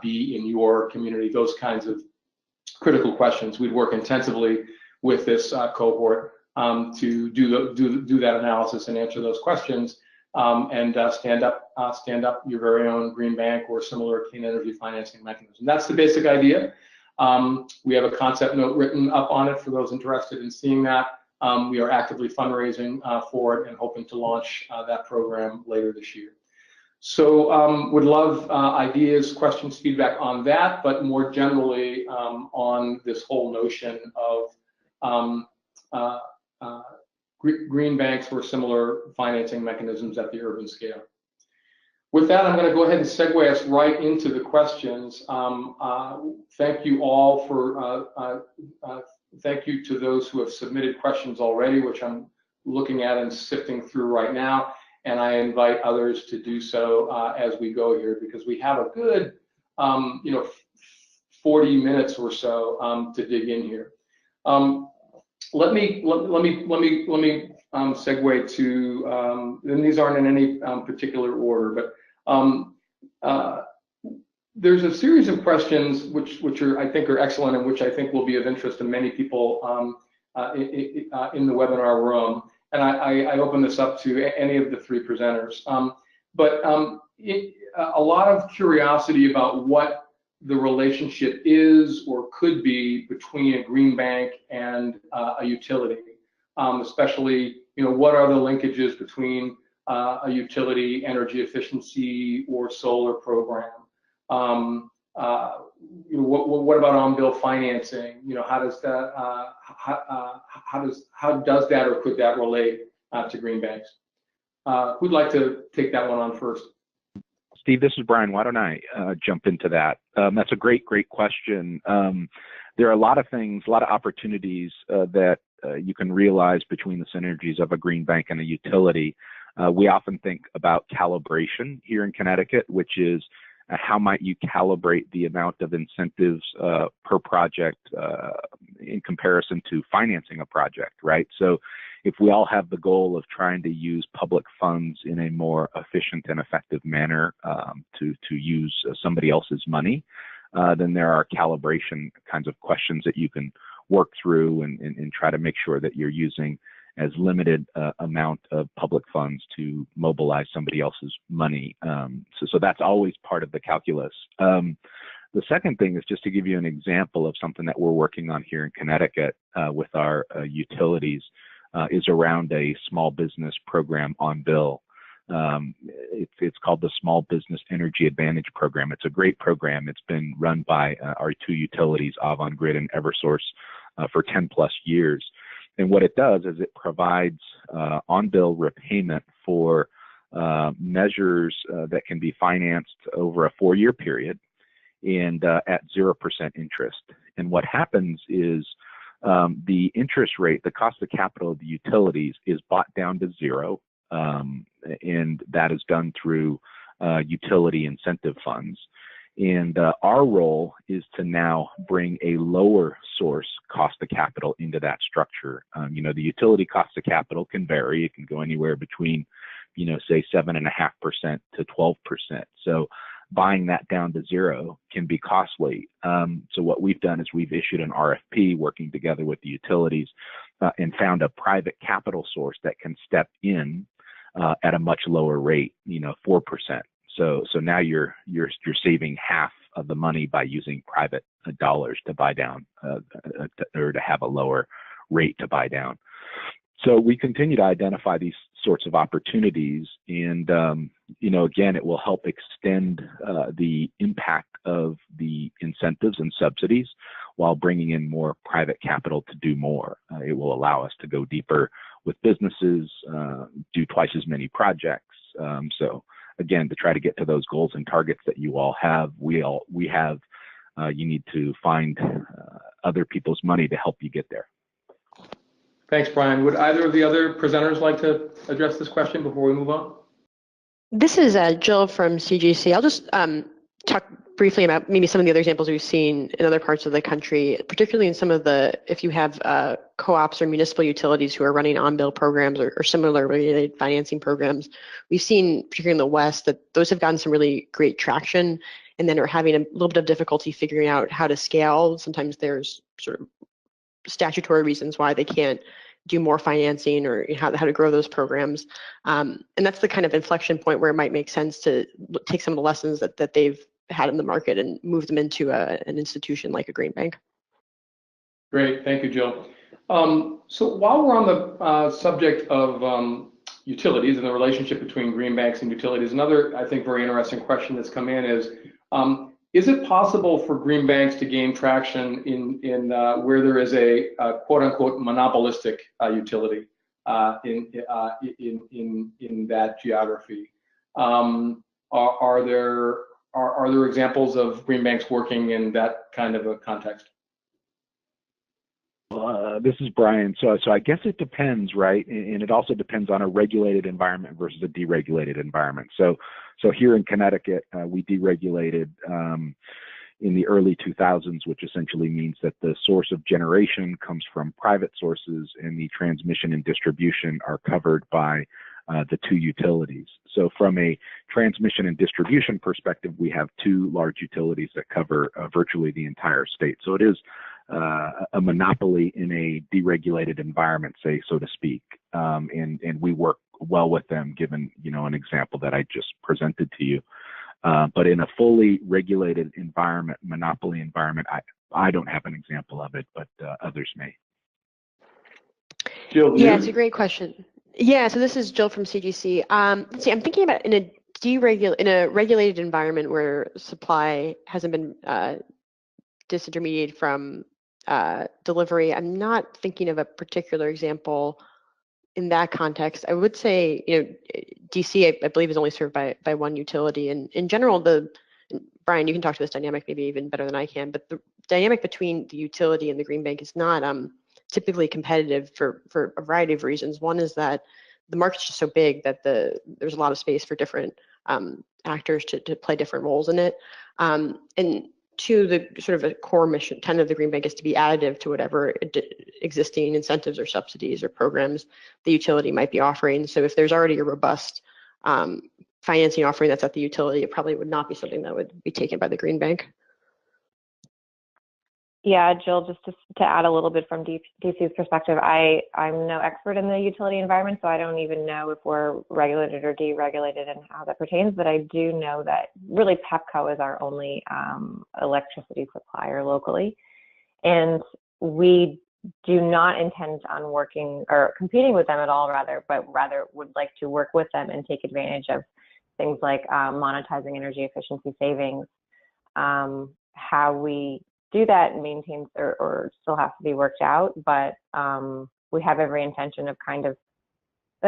be in your community, those kinds of critical questions. We'd work intensively with this cohort to do that analysis and answer those questions, and stand up your very own green bank or similar clean energy financing mechanism. That's the basic idea. We have a concept note written up on it for those interested in seeing that. We are actively fundraising for it and hoping to launch that program later this year. So would love ideas, questions, feedback on that, but more generally on this whole notion of green banks or similar financing mechanisms at the urban scale. With that, I'm going to go ahead and segue us right into the questions. Thank you all for, thank you to those who have submitted questions already, which I'm looking at and sifting through right now. And I invite others to do so as we go here, because we have a good, 40 minutes or so to dig in here. Let me segue to, and these aren't in any particular order, but there's a series of questions which are, I think, are excellent and which I think will be of interest to many people in the webinar room. And I open this up to any of the three presenters. A lot of curiosity about what the relationship is or could be between a green bank and a utility, especially, what are the linkages between a utility energy efficiency or solar program? What about on-bill financing? How does that or could that relate to green banks? Who'd like to take that one on first? Steve, this is Brian. Why don't I jump into that? That's a great question. There are a lot of things, a lot of opportunities that you can realize between the synergies of a green bank and a utility. We often think about calibration here in Connecticut, which is how might you calibrate the amount of incentives per project in comparison to financing a project, right? So if we all have the goal of trying to use public funds in a more efficient and effective manner to use somebody else's money, then there are calibration kinds of questions that you can work through and try to make sure that you're using as limited amount of public funds to mobilize somebody else's money. So that's always part of the calculus. The second thing is just to give you an example of something that we're working on here in Connecticut with our utilities is around a small business program on bill. It's called the Small Business Energy Advantage Program. It's a great program. It's been run by our two utilities, Avangrid and Eversource, for 10 plus years. And what it does is it provides on-bill repayment for measures that can be financed over a 4-year period and at 0% interest. And what happens is the interest rate, the cost of capital of the utilities is brought down to 0, and that is done through utility incentive funds. And our role is to now bring a lower source cost of capital into that structure. The utility cost of capital can vary. It can go anywhere between, say 7.5% to 12%. So buying that down to 0 can be costly. So what we've done is we've issued an RFP working together with the utilities and found a private capital source that can step in at a much lower rate, 4%. So now you're saving half of the money by using private dollars to buy down or to have a lower rate to buy down. So we continue to identify these sorts of opportunities, and again, it will help extend the impact of the incentives and subsidies while bringing in more private capital to do more. It will allow us to go deeper with businesses, do twice as many projects. So again, to try to get to those goals and targets that you all have, we have, you need to find other people's money to help you get there. Thanks, Brian. Would either of the other presenters like to address this question before we move on? This is Jill from CGC. I'll just talk briefly about maybe some of the other examples we've seen in other parts of the country, particularly in some of the, if you have co-ops or municipal utilities who are running on-bill programs or similar related financing programs. We've seen, particularly in the West, that those have gotten some really great traction and then are having a little bit of difficulty figuring out how to scale. Sometimes there's sort of statutory reasons why they can't do more financing or how to grow those programs. And that's the kind of inflection point where it might make sense to take some of the lessons that they've had in the market and moved them into an institution like a green bank. Great, thank you, Jill. So while we're on the subject of utilities and the relationship between green banks and utilities, another, I think, very interesting question that's come in is it possible for green banks to gain traction in where there is a quote unquote monopolistic utility in that geography? Are there examples of green banks working in that kind of a context? This is Brian. So I guess it depends, right? And it also depends on a regulated environment versus a deregulated environment. So here in Connecticut, we deregulated in the early 2000s, which essentially means that the source of generation comes from private sources and the transmission and distribution are covered by the two utilities. So from a transmission and distribution perspective, we have two large utilities that cover virtually the entire state. So it is a monopoly in a deregulated environment, say, so to speak, and we work well with them, given an example that I just presented to you. But in a fully regulated environment, monopoly environment, I don't have an example of it, but others may. Jill, yeah, it's a great question. Yeah, so this is Jill from CGC. Let's see, I'm thinking about in a regulated environment where supply hasn't been disintermediated from delivery. I'm not thinking of a particular example in that context. I would say, DC, I believe, is only served by one utility, and in general, Brian, you can talk to this dynamic maybe even better than I can, but the dynamic between the utility and the green bank is not typically competitive for a variety of reasons. One is that the market's just so big that there's a lot of space for different actors to play different roles in it. And two, the sort of a core mission tenet of the green bank is to be additive to whatever existing incentives or subsidies or programs the utility might be offering. So if there's already a robust financing offering that's at the utility, it probably would not be something that would be taken by the green bank. Yeah, Jill, just to add a little bit from DC's perspective, I'm no expert in the utility environment, so I don't even know if we're regulated or deregulated and how that pertains, but I do know that really Pepco is our only electricity supplier locally, and we do not intend on working or competing with them at all, but rather would like to work with them and take advantage of things like monetizing energy efficiency savings. How we do that maintains or still has to be worked out, but we have every intention of but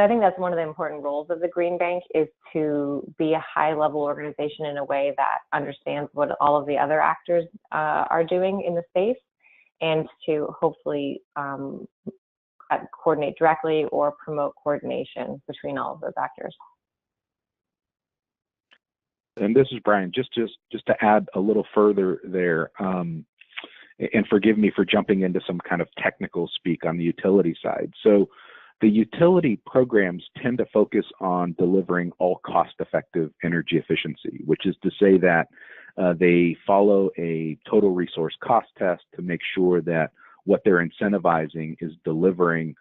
I think that's one of the important roles of the green bank, is to be a high level organization in a way that understands what all of the other actors are doing in the space, and to hopefully coordinate directly or promote coordination between all of those actors. And this is Brian, just to add a little further there, and forgive me for jumping into some kind of technical speak on the utility side. So the utility programs tend to focus on delivering all cost-effective energy efficiency, which is to say that they follow a total resource cost test to make sure that what they're incentivizing is delivering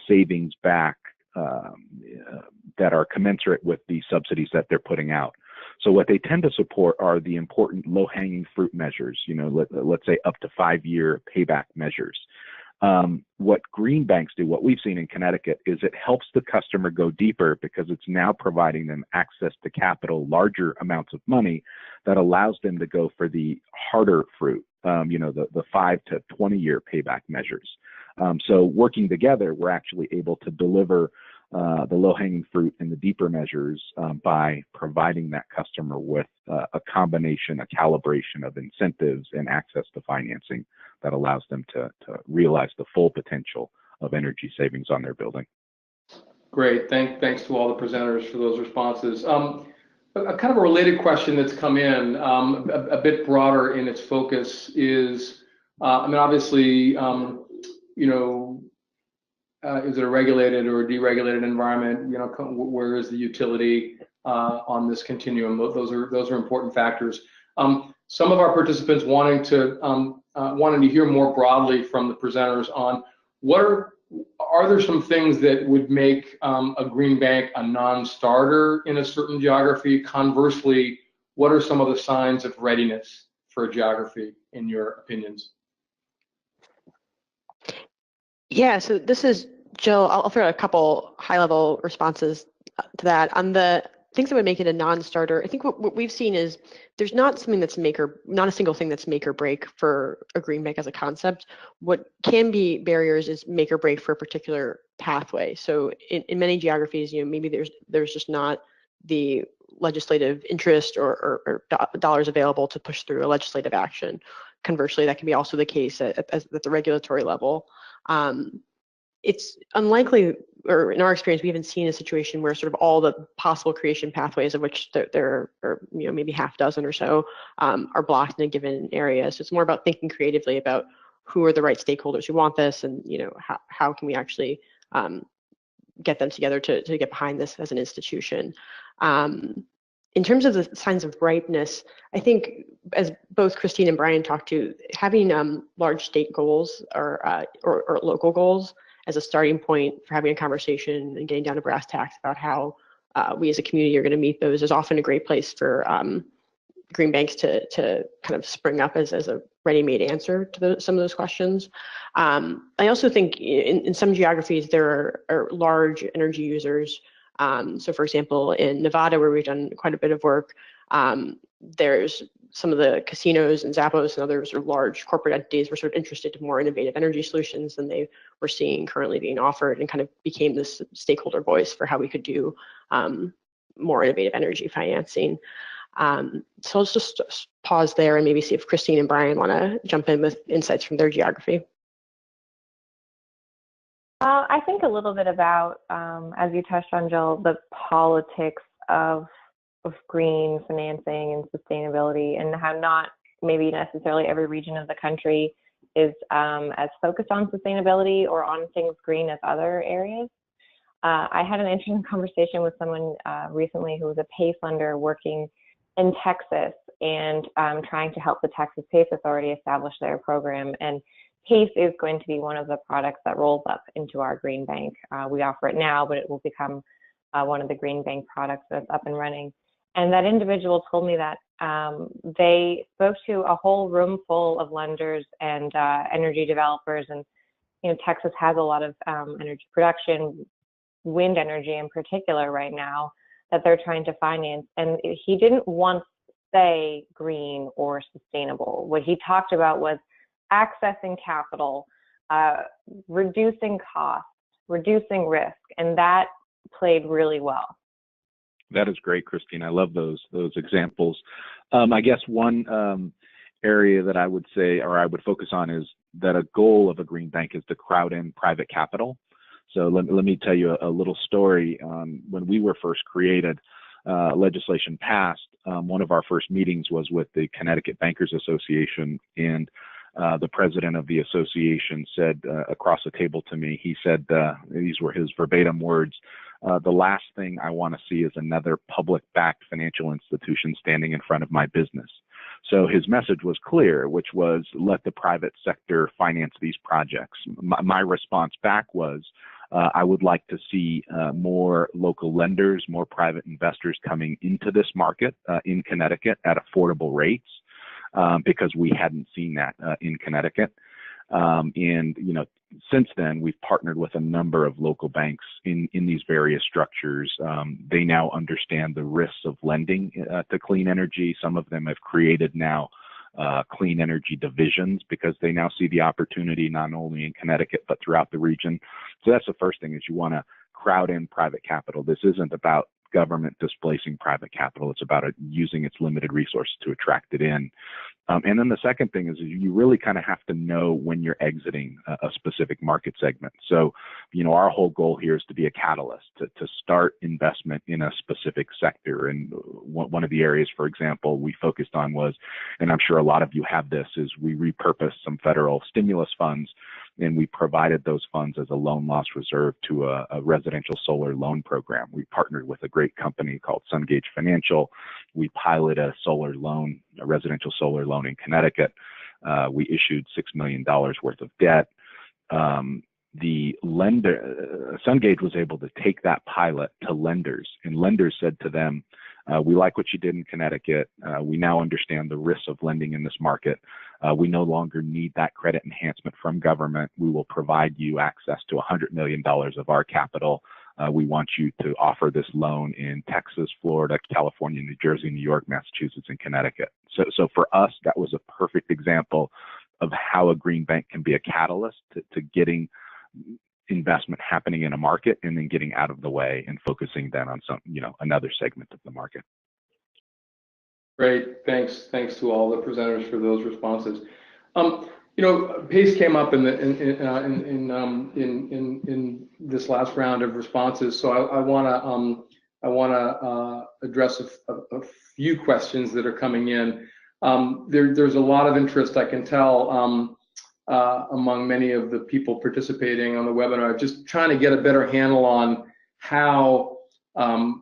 savings back that are commensurate with the subsidies that they're putting out. So what they tend to support are the important low-hanging fruit measures, let's say up to 5-year payback measures. What green banks do, what we've seen in Connecticut, is it helps the customer go deeper because it's now providing them access to capital, larger amounts of money that allows them to go for the harder fruit, the 5 to 20-year payback measures. So working together, we're actually able to deliver the low-hanging fruit and the deeper measures by providing that customer with a combination, a calibration of incentives and access to financing that allows them to realize the full potential of energy savings on their building. Great, thanks to all the presenters for those responses. A kind of a related question that's come in, a bit broader in its focus, is, obviously, is it a regulated or a deregulated environment? Where is the utility on this continuum? Those are important factors. Some of our participants wanting to hear more broadly from the presenters on are there some things that would make a green bank a non-starter in a certain geography? Conversely, what are some of the signs of readiness for a geography in your opinions? Yeah, so this is Jill. I'll throw a couple high-level responses to that. On the things that would make it a non-starter, I think what we've seen is there's not something that's not a single thing that's make or break for a green bank as a concept. What can be barriers is make or break for a particular pathway. So in many geographies, maybe there's just not the legislative interest or dollars available to push through a legislative action. Conversely, that can be also the case at the regulatory level. It's unlikely, or in our experience, we haven't seen a situation where sort of all the possible creation pathways, of which there are maybe half a dozen or so, are blocked in a given area. So it's more about thinking creatively about who are the right stakeholders who want this, and how can we actually get them together to get behind this as an institution. In terms of the signs of ripeness, I think, as both Christine and Brian talked to, having large state goals or local goals as a starting point for having a conversation and getting down to brass tacks about how we as a community are going to meet those is often a great place for green banks to kind of spring up as a ready-made answer to some of those questions. I also think in some geographies there are large energy users. So for example, in Nevada, where we've done quite a bit of work, there's some of the casinos and Zappos and others are large corporate entities were sort of interested in more innovative energy solutions than they were seeing currently being offered, and kind of became this stakeholder voice for how we could do more innovative energy financing. So let's just pause there and maybe see if Christine and Brian want to jump in with insights from their geography. I think a little bit about, as you touched on, Jill, the politics of green financing and sustainability, and how not maybe necessarily every region of the country is as focused on sustainability or on things green as other areas. I had an interesting conversation with someone recently who was a PACE lender working in Texas and trying to help the Texas PACE Authority establish their program. And PACE is going to be one of the products that rolls up into our green bank. We offer it now, but it will become one of the green bank products that's up and running. And that individual told me that they spoke to a whole room full of lenders and energy developers. And Texas has a lot of energy production, wind energy in particular right now, that they're trying to finance. And he didn't once say green or sustainable. What he talked about was accessing capital, reducing costs, reducing risk, and that played really well. That is great, Christine. I love those examples. I guess one area that I would say, or I would focus on, is that a goal of a green bank is to crowd in private capital. So let me tell you a little story. When we were first created, legislation passed. One of our first meetings was with the Connecticut Bankers Association, and the president of the association said across the table to me, he said, these were his verbatim words, the last thing I want to see is another public-backed financial institution standing in front of my business. So his message was clear, which was, let the private sector finance these projects. My response back was, I would like to see more local lenders, more private investors coming into this market in Connecticut at affordable rates, because we hadn't seen that in Connecticut. And since then, we've partnered with a number of local banks in these various structures. They now understand the risks of lending to clean energy. Some of them have created now clean energy divisions because they now see the opportunity not only in Connecticut but throughout the region. So that's the first thing, is you want to crowd in private capital. This isn't about government displacing private capital. It's about using its limited resources to attract it in. And then the second thing is you really kind of have to know when you're exiting a specific market segment. So, our whole goal here is to be a catalyst, to start investment in a specific sector. And one of the areas, for example, we focused on was, and I'm sure a lot of you have this, is we repurposed some federal stimulus funds, and we provided those funds as a loan loss reserve to a residential solar loan program. We partnered with a great company called Sungage Financial. We piloted a residential solar loan in Connecticut. We issued $6 million worth of debt. The lender, Sungage, was able to take that pilot to lenders, and lenders said to them, We like what you did in Connecticut. We now understand the risks of lending in this market. We no longer need that credit enhancement from government. We will provide you access to $100 million of our capital. We want you to offer this loan in Texas, Florida, California, New Jersey, New York, Massachusetts, and Connecticut. So for us, that was a perfect example of how a green bank can be a catalyst to getting investment happening in a market and then getting out of the way and focusing then on some, another segment of the market. Great, thanks to all the presenters for those responses. PACE came up in this last round of responses, so I want to address a few questions that are coming in. There's a lot of interest, I can tell, among many of the people participating on the webinar, just trying to get a better handle on how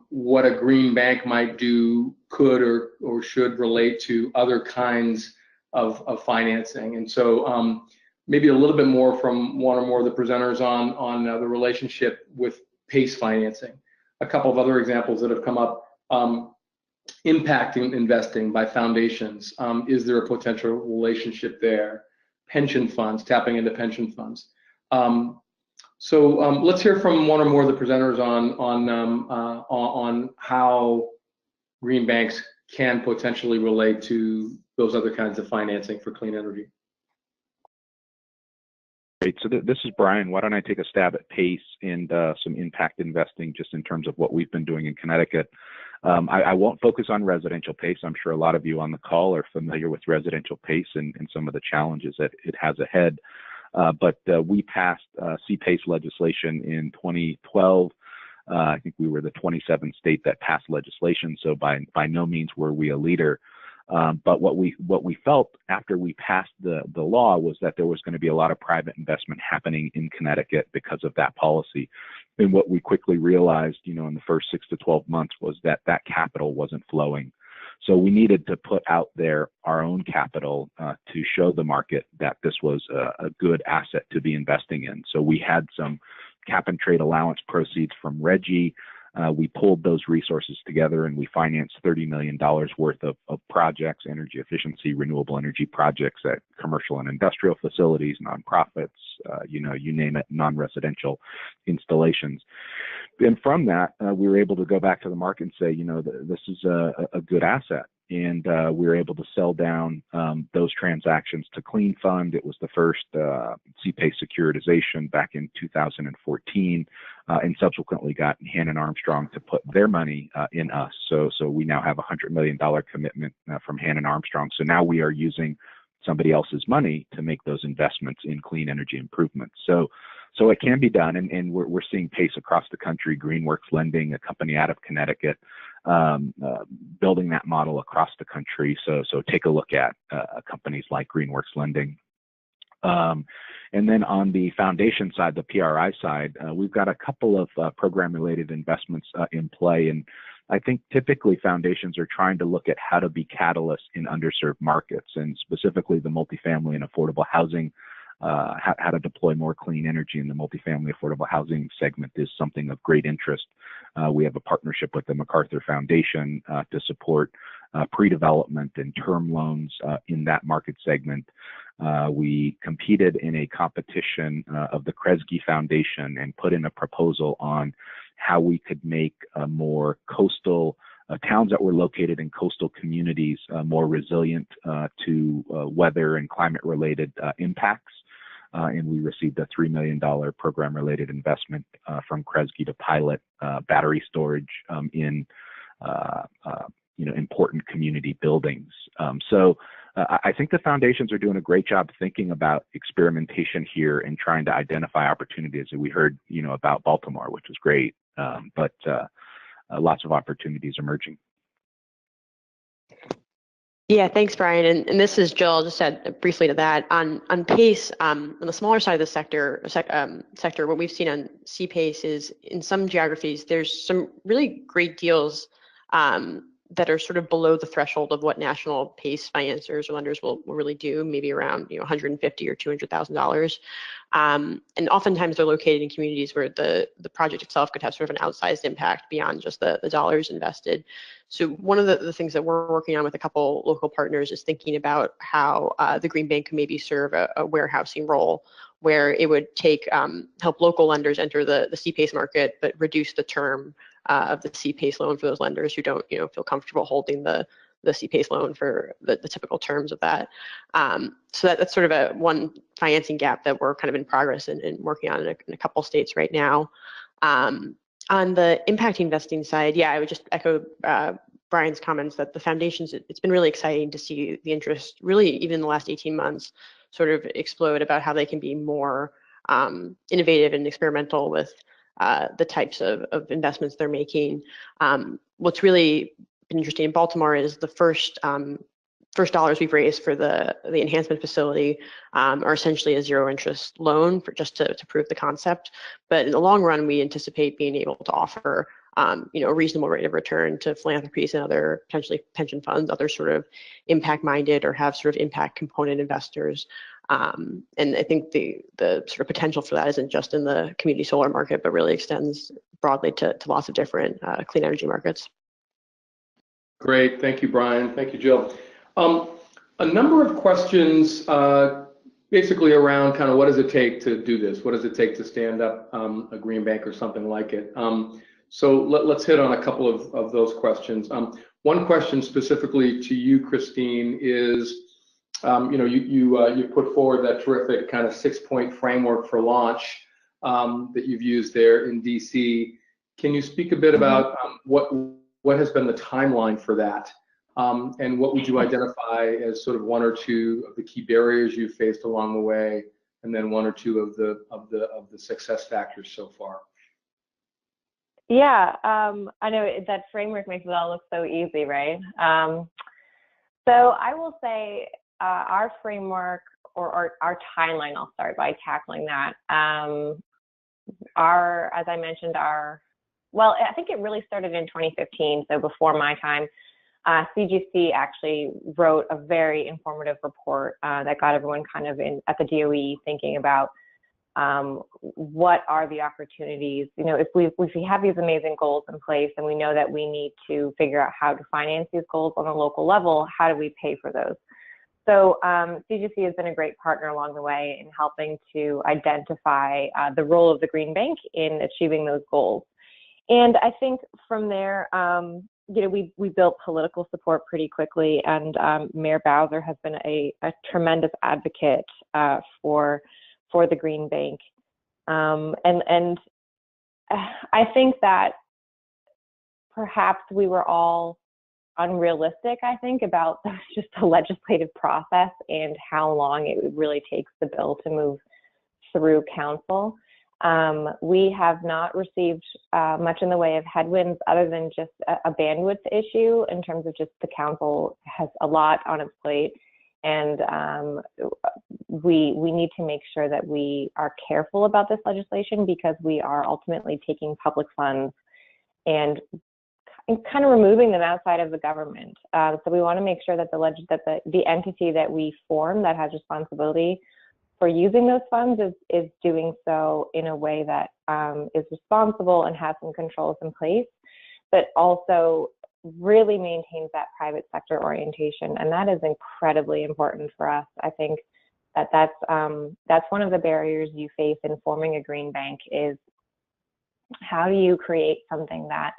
what a green bank might do could or should relate to other kinds of financing. And so maybe a little bit more from one or more of the presenters on the relationship with PACE financing. A couple of other examples that have come up, impacting investing by foundations. Is there a potential relationship there? Pension funds, tapping into pension funds. So let's hear from one or more of the presenters on how green banks can potentially relate to those other kinds of financing for clean energy. Great. So this is Brian. Why don't I take a stab at PACE and some impact investing just in terms of what we've been doing in Connecticut. I won't focus on residential PACE. I'm sure a lot of you on the call are familiar with residential PACE and some of the challenges that it has ahead. But we passed Seapace legislation in 2012. I think we were the 27th state that passed legislation, so by no means were we a leader. But what we felt after we passed the law was that there was going to be a lot of private investment happening in Connecticut because of that policy. And what we quickly realized, in the first 6 to 12 months was that capital wasn't flowing. So we needed to put out there our own capital to show the market that this was a good asset to be investing in. So we had some cap and trade allowance proceeds from RGGI. We pulled those resources together and we financed $30 million worth of projects, energy efficiency, renewable energy projects at commercial and industrial facilities, nonprofits, you name it, non-residential installations. And from that, we were able to go back to the market and say, this is a good asset. And we were able to sell down those transactions to Clean Fund. It was the first Seapace securitization back in 2014, and subsequently got Hannon Armstrong to put their money in us. So we now have a $100 million commitment from Hannon Armstrong. So now we are using somebody else's money to make those investments in clean energy improvements. So it can be done, and we're seeing PACE across the country. Greenworks Lending, a company out of Connecticut, building that model across the country. So take a look at companies like Greenworks Lending. And then on the foundation side, the PRI side, we've got a couple of program-related investments in play. And I think typically foundations are trying to look at how to be catalysts in underserved markets, and specifically the multifamily and affordable housing. How to deploy more clean energy in the multifamily affordable housing segment is something of great interest. We have a partnership with the MacArthur Foundation to support pre-development and term loans in that market segment. We competed in a competition of the Kresge Foundation and put in a proposal on how we could make more coastal towns that were located in coastal communities more resilient to weather and climate-related impacts. And we received a $3 million program-related investment from Kresge to pilot battery storage in important community buildings. So I think the foundations are doing a great job thinking about experimentation here and trying to identify opportunities. We heard about Baltimore, which was great, but lots of opportunities emerging. Yeah, thanks, Brian. And this is Jill. I'll just add briefly to that. On PACE, on the smaller side of the sector, what we've seen on Seapace is in some geographies, there's some really great deals that are sort of below the threshold of what national PACE financiers or lenders will really do, maybe around $150,000 or $200,000. And oftentimes they're located in communities where the project itself could have sort of an outsized impact beyond just the dollars invested. So one of the things that we're working on with a couple local partners is thinking about how the Green Bank could maybe serve a warehousing role, where it would help local lenders enter the Seapace market, but reduce the term of the Seapace loan for those lenders who don't feel comfortable holding the Seapace loan for the typical terms of that. So that's sort of one financing gap that we're kind of in progress and working on in a couple states right now. On the impact investing side, yeah, I would just echo Brian's comments that the foundations, it's been really exciting to see the interest really even in the last 18 months sort of explode about how they can be more innovative and experimental with the types of investments they're making. What's really been interesting in Baltimore is the first dollars we've raised for the enhancement facility are essentially a zero interest loan for just to prove the concept. But in the long run, we anticipate being able to offer a reasonable rate of return to philanthropies and other potentially pension funds, other sort of impact minded or have sort of impact component investors. And I think the sort of potential for that isn't just in the community solar market, but really extends broadly to lots of different clean energy markets. Great, thank you, Brian. Thank you, Jill. A number of questions basically around kind of what does it take to do this? What does it take to stand up a green bank or something like it? So let's hit on a couple of those questions. One question specifically to you, Christine, is you put forward that terrific kind of 6-point framework for launch that you've used there in DC. Can you speak a bit about what has been the timeline for that? And what would you identify as sort of one or two of the key barriers you've faced along the way, and then one or two of the success factors so far? Yeah, I know that framework makes it all look so easy, right? So I will say our framework or our timeline, I'll start by tackling that. As I mentioned, well, I think it really started in 2015, so before my time. CGC actually wrote a very informative report that got everyone kind of at the DOE thinking about what are the opportunities. If we have these amazing goals in place and we know that we need to figure out how to finance these goals on a local level, how do we pay for those? So CGC has been a great partner along the way in helping to identify the role of the Green Bank in achieving those goals. And I think from there, we built political support pretty quickly, and Mayor Bowser has been a tremendous advocate for the Green Bank. And I think that perhaps we were all unrealistic, I think, about just the legislative process and how long it really takes the bill to move through council. We have not received much in the way of headwinds other than just a bandwidth issue in terms of just the council has a lot on its plate, and we need to make sure that we are careful about this legislation because we are ultimately taking public funds and kind of removing them outside of the government. So we want to make sure that the entity that we form that has responsibility for using those funds is doing so in a way that is responsible and has some controls in place, but also really maintains that private sector orientation. And that is incredibly important for us. I think that's one of the barriers you face in forming a green bank is how do you create something that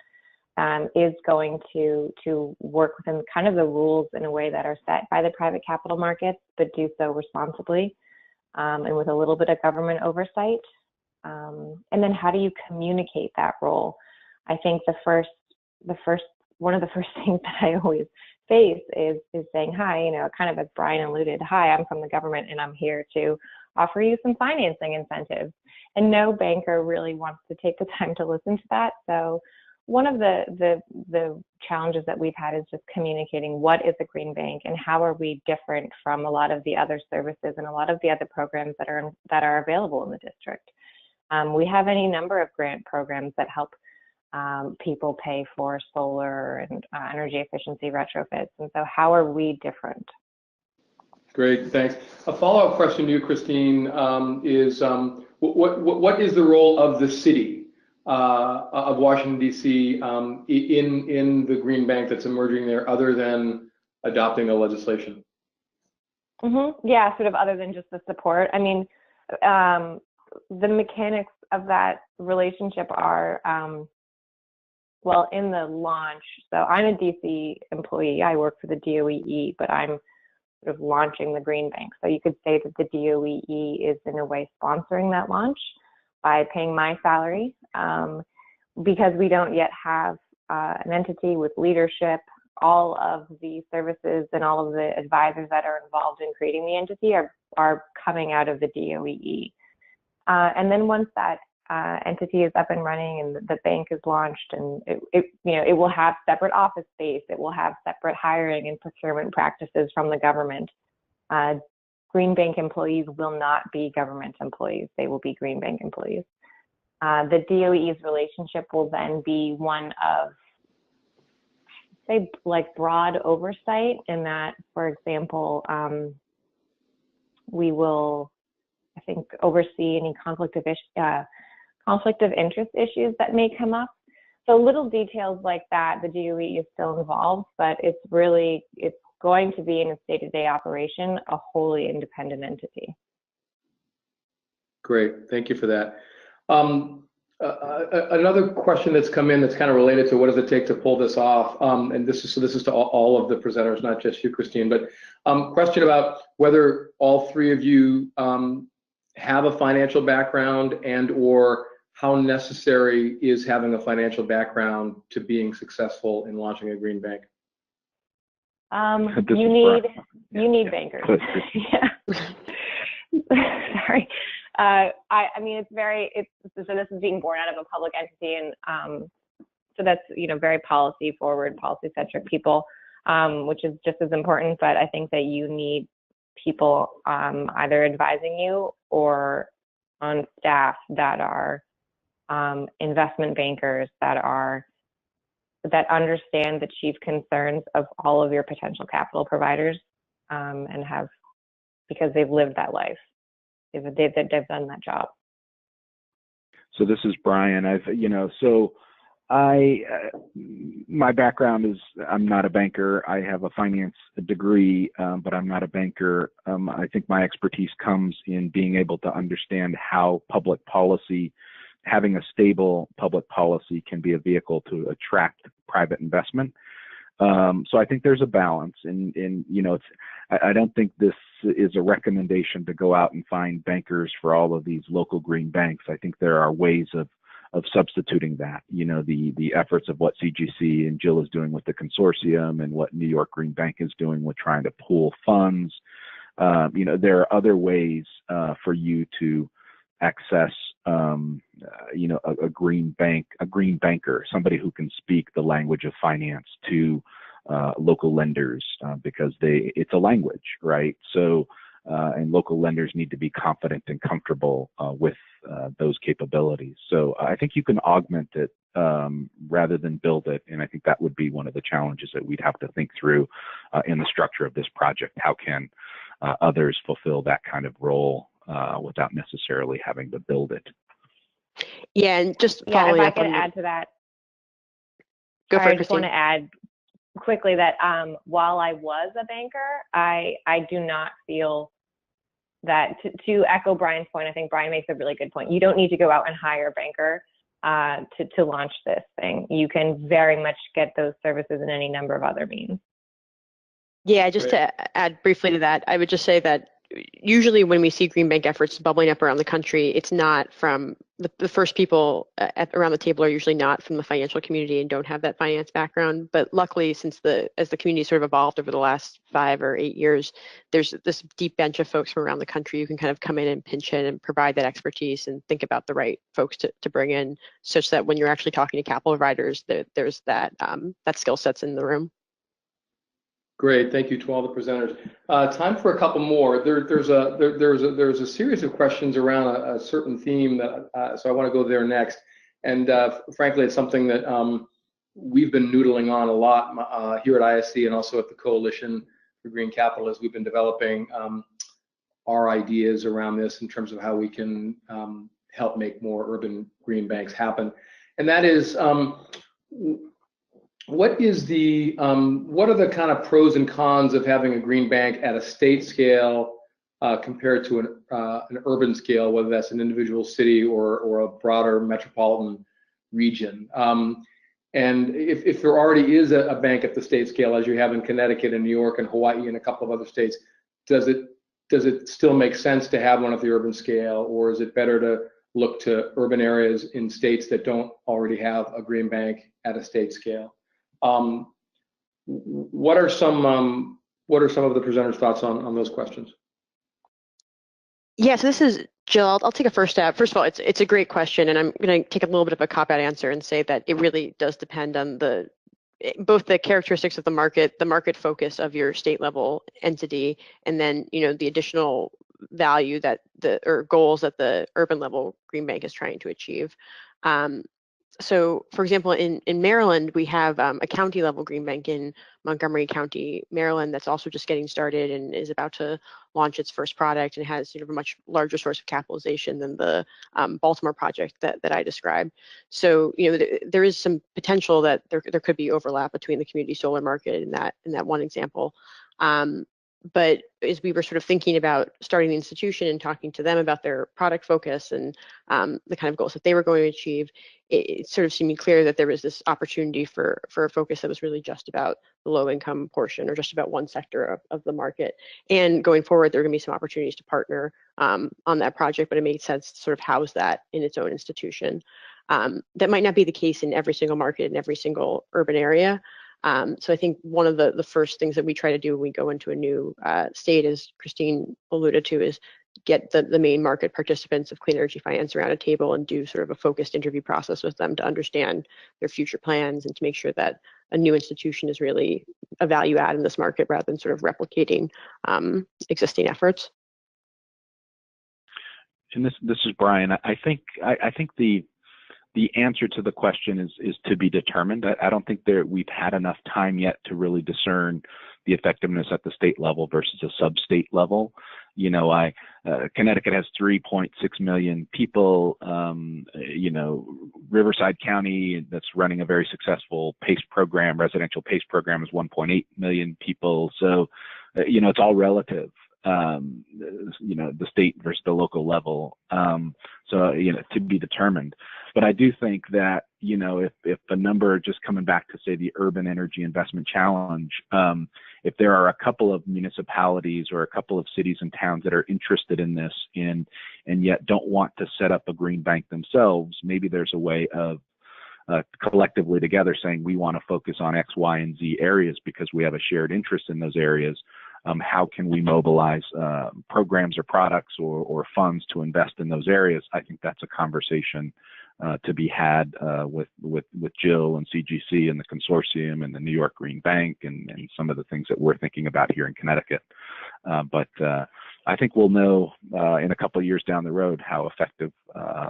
is going to work within kind of the rules in a way that are set by the private capital markets, but do so responsibly. And with a little bit of government oversight. And then how do you communicate that role? I think one of the first things that I always face is saying, hi, kind of as Brian alluded, hi, I'm from the government and I'm here to offer you some financing incentives. And no banker really wants to take the time to listen to that. So one of the challenges that we've had is just communicating what is a green bank and how are we different from a lot of the other services and a lot of the other programs that are available in the district. We have any number of grant programs that help people pay for solar and energy efficiency retrofits. And so how are we different? Great, thanks. A follow-up question to you, Christine, is what is the role of the city of Washington, D.C. In the green bank that's emerging there, other than adopting the legislation? Yeah, sort of other than just the support. I mean, the mechanics of that relationship are, well, in the launch, so I'm a DC employee, I work for the DOEE, but I'm sort of launching the green bank. So you could say that the DOEE is in a way sponsoring that launch by paying my salary, because we don't yet have an entity with leadership. All of the services and all of the advisors that are involved in creating the entity are coming out of the DOEE. And then once that entity is up and running and the bank is launched, and it will have separate office space, it will have separate hiring and procurement practices from the government. Green bank employees will not be government employees; they will be green bank employees. The DOE's relationship will then be one of, say, like broad oversight, in that, for example, we will, I think, oversee any conflict of interest issues that may come up. So little details like that, the DOE is still involved, but it's going to be in its day-to-day operation, a wholly independent entity. Great, thank you for that. Another question that's come in that's kind of related to what does it take to pull this off, and this is to all of the presenters, not just you, Christine, but question about whether all three of you have a financial background, and or how necessary is having a financial background to being successful in launching a green bank? You need bankers. Yeah. Sorry. I mean, so this is being born out of a public entity, and so that's, very policy forward, policy centric people, which is just as important. But I think that you need people either advising you or on staff that are investment bankers that understand the chief concerns of all of your potential capital providers, and because they've lived that life. They've done that job. So this is Brian. My background is, I'm not a banker. I have a finance degree, but I'm not a banker. I think my expertise comes in being able to understand how public policy, having a stable public policy, can be a vehicle to attract private investment. So I think there's a balance, and I don't think this is a recommendation to go out and find bankers for all of these local green banks. I think there are ways of substituting that. The efforts of what CGC and Jill is doing with the consortium, and what New York Green Bank is doing with trying to pool funds. There are other ways for you to access a green banker, somebody who can speak the language of finance to local lenders, because it's a language, right? So and local lenders need to be confident and comfortable with those capabilities. So I think you can augment it rather than build it, and I think that would be one of the challenges that we'd have to think through in the structure of this project. How can others fulfill that kind of role without necessarily having to build it? Yeah, and just following if I up can on add to that. Go for it, I just want to add quickly that while I was a banker, I do not feel that, to echo Brian's point, I think Brian makes a really good point. You don't need to go out and hire a banker to launch this thing. You can very much get those services in any number of other means. Yeah, just to add briefly to that, I would just say that usually when we see green bank efforts bubbling up around the country, it's not from the first people around the table are usually not from the financial community and don't have that finance background. But luckily, as the community sort of evolved over the last 5 or 8 years, there's this deep bench of folks from around the country who can kind of come in and pinch in and provide that expertise and think about the right folks to bring in, such that when you're actually talking to capital providers, there's that skill sets in the room. Great, thank you to all the presenters. Time for a couple more. There's a series of questions around a certain theme, so I want to go there next. And frankly, it's something that we've been noodling on a lot here at ISC and also at the Coalition for Green Capital as we've been developing our ideas around this in terms of how we can help make more urban green banks happen. And that is, what are the kind of pros and cons of having a green bank at a state scale compared to an urban scale, whether that's an individual city or a broader metropolitan region? And if there already is a bank at the state scale, as you have in Connecticut and New York and Hawaii and a couple of other states, does it still make sense to have one at the urban scale, or is it better to look to urban areas in states that don't already have a green bank at a state scale? What are some of the presenters' thoughts on those questions? Yeah, so this is Jill. I'll take a first stab. First of all, it's a great question, and I'm going to take a little bit of a cop-out answer and say that it really does depend on both the characteristics of the market focus of your state level entity, and then the additional value that or goals that the urban level green bank is trying to achieve. So, for example, in Maryland, we have a county level green bank in Montgomery County, Maryland, that's also just getting started and is about to launch its first product, and has a much larger source of capitalization than the Baltimore project that I described. So there is some potential that there could be overlap between the community solar market and that one example. But as we were sort of thinking about starting the institution and talking to them about their product focus and the kind of goals that they were going to achieve, it sort of seemed clear that there was this opportunity for a focus that was really just about the low income portion or just about one sector of the market. And going forward, there are going to be some opportunities to partner on that project, but it made sense to sort of house that in its own institution. That might not be the case in every single market in every single urban area. So I think one of the first things that we try to do when we go into a new state, as Christine alluded to, is get the main market participants of clean energy finance around a table and do sort of a focused interview process with them to understand their future plans and to make sure that a new institution is really a value add in this market rather than sort of replicating existing efforts. And this is Brian. I think the answer to the question is to be determined. I don't think we've had enough time yet to really discern the effectiveness at the state level versus a sub-state level. Connecticut has 3.6 million people. Riverside County, that's running a very successful PACE program, residential PACE program, is 1.8 million people. So, it's all relative. The state versus the local level. So, to be determined. But I do think that, if a number, just coming back to say the Urban Energy Investment Challenge, if there are a couple of municipalities or a couple of cities and towns that are interested in this and yet don't want to set up a green bank themselves, maybe there's a way of collectively together saying we want to focus on X, Y, and Z areas because we have a shared interest in those areas. How can we mobilize programs or products or funds to invest in those areas? I think that's a conversation to be had with Jill and CGC and the consortium and the New York Green Bank and some of the things that we're thinking about here in Connecticut. But I think we'll know in a couple of years down the road how effective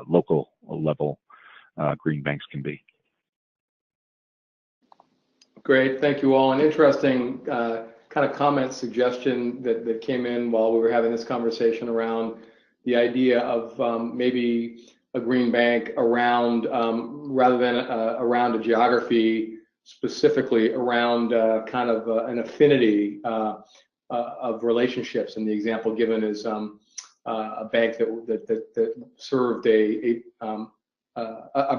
local level green banks can be. Great, thank you all. An interesting kind of comment suggestion that came in while we were having this conversation around the idea of maybe a green bank around, rather than around a geography, specifically around kind of an affinity of relationships. And the example given is a bank that served a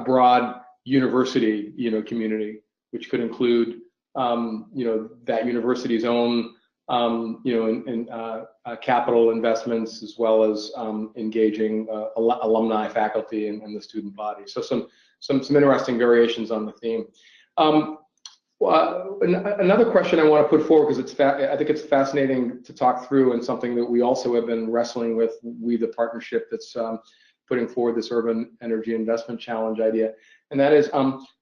broad university community, which could include that university's own capital investments, as well as engaging alumni, faculty, and the student body. So some interesting variations on the theme. Another question I want to put forward, because I think it's fascinating to talk through, and something that we also have been wrestling with, the partnership that's putting forward this Urban Energy Investment Challenge idea, and that is,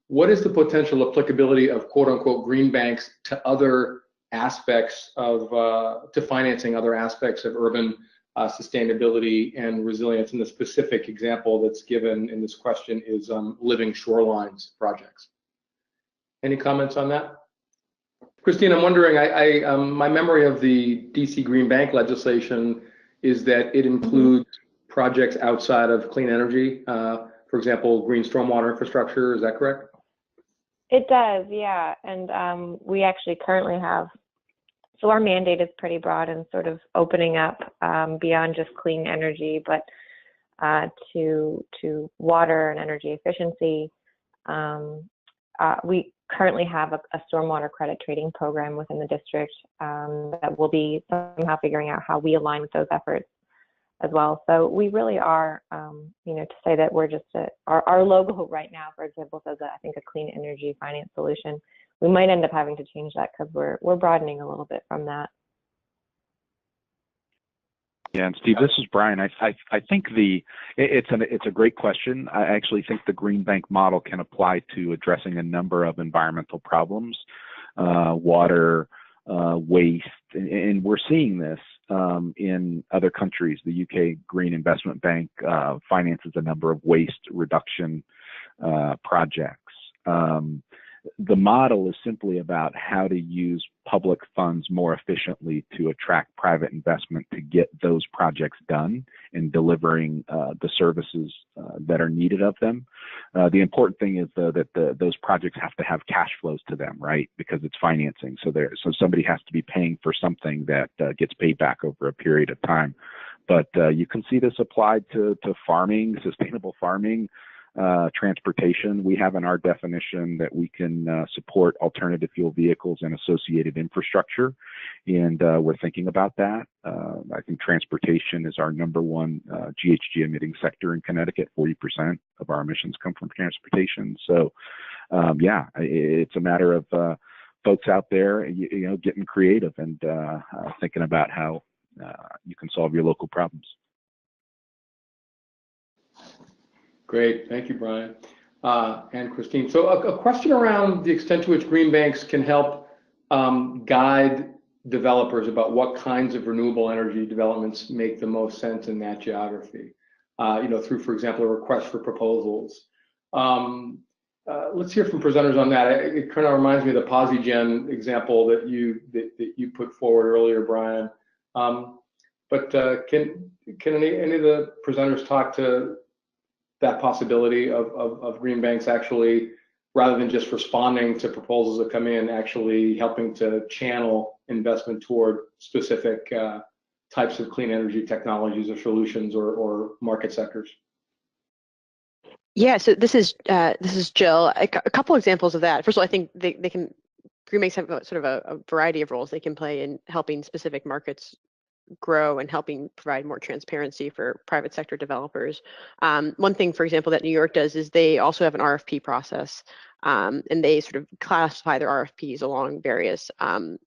what is the potential applicability of quote-unquote green banks to other aspects of, to financing other aspects of urban sustainability and resilience. And the specific example that's given in this question is living shorelines projects. Any comments on that? Christine, I'm wondering, my memory of the DC Green Bank legislation is that it includes projects outside of clean energy, for example, green stormwater infrastructure. Is that correct? It does, yeah. And we actually currently have, so our mandate is pretty broad and sort of opening up beyond just clean energy, but to water and energy efficiency. We currently have a stormwater credit trading program within the district that will be somehow figuring out how we align with those efforts as well. So we really are, to say that we're just our logo right now, for example, says that I think a clean energy finance solution. We might end up having to change that because we're broadening a little bit from that. Yeah, and Steve, this is Brian. I think it's a great question. I actually think the Green Bank model can apply to addressing a number of environmental problems, water, waste, and we're seeing this in other countries. The UK Green Investment Bank finances a number of waste reduction projects. The model is simply about how to use public funds more efficiently to attract private investment to get those projects done and delivering the services that are needed of them. The important thing is, though, that those projects have to have cash flows to them, right? Because it's financing. So somebody has to be paying for something that gets paid back over a period of time. But you can see this applied to farming, sustainable farming, transportation. We have in our definition that we can support alternative fuel vehicles and associated infrastructure, and we're thinking about that. I think transportation is our #1 GHG emitting sector in Connecticut. 40% of our emissions come from transportation. So yeah, it's a matter of folks out there, getting creative and thinking about how you can solve your local problems. Great, thank you, Brian and Christine. So a question around the extent to which green banks can help guide developers about what kinds of renewable energy developments make the most sense in that geography, through, for example, a request for proposals. Let's hear from presenters on that. It kind of reminds me of the PosiGen example that you put forward earlier, Brian. But can any of the presenters talk to that possibility of green banks actually, rather than just responding to proposals that come in, actually helping to channel investment toward specific types of clean energy technologies or solutions or market sectors? Yeah, so this is Jill. A couple examples of that. First of all, I think green banks have sort of a variety of roles they can play in helping specific markets grow and helping provide more transparency for private sector developers. One thing, for example, that New York does is they also have an RFP process, and they sort of classify their RFPs along various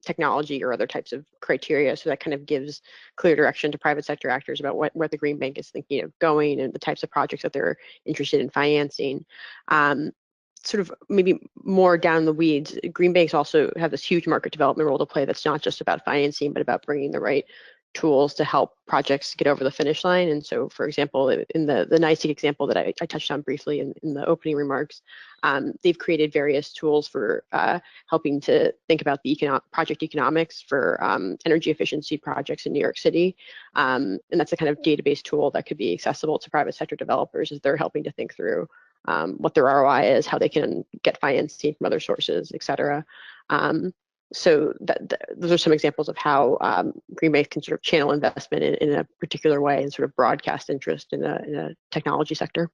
technology or other types of criteria. So that kind of gives clear direction to private sector actors about where the Green Bank is thinking of going and the types of projects that they're interested in financing. Sort of maybe more down the weeds, green banks also have this huge market development role to play that's not just about financing, but about bringing the right tools to help projects get over the finish line. And so, for example, in the NYSEG example that I touched on briefly in the opening remarks, they've created various tools for helping to think about the project economics for energy efficiency projects in New York City. And that's a kind of database tool that could be accessible to private sector developers as they're helping to think through what their ROI is, how they can get financing from other sources, et cetera. So those are some examples of how green banks can sort of channel investment in a particular way and sort of broadcast interest in a technology sector.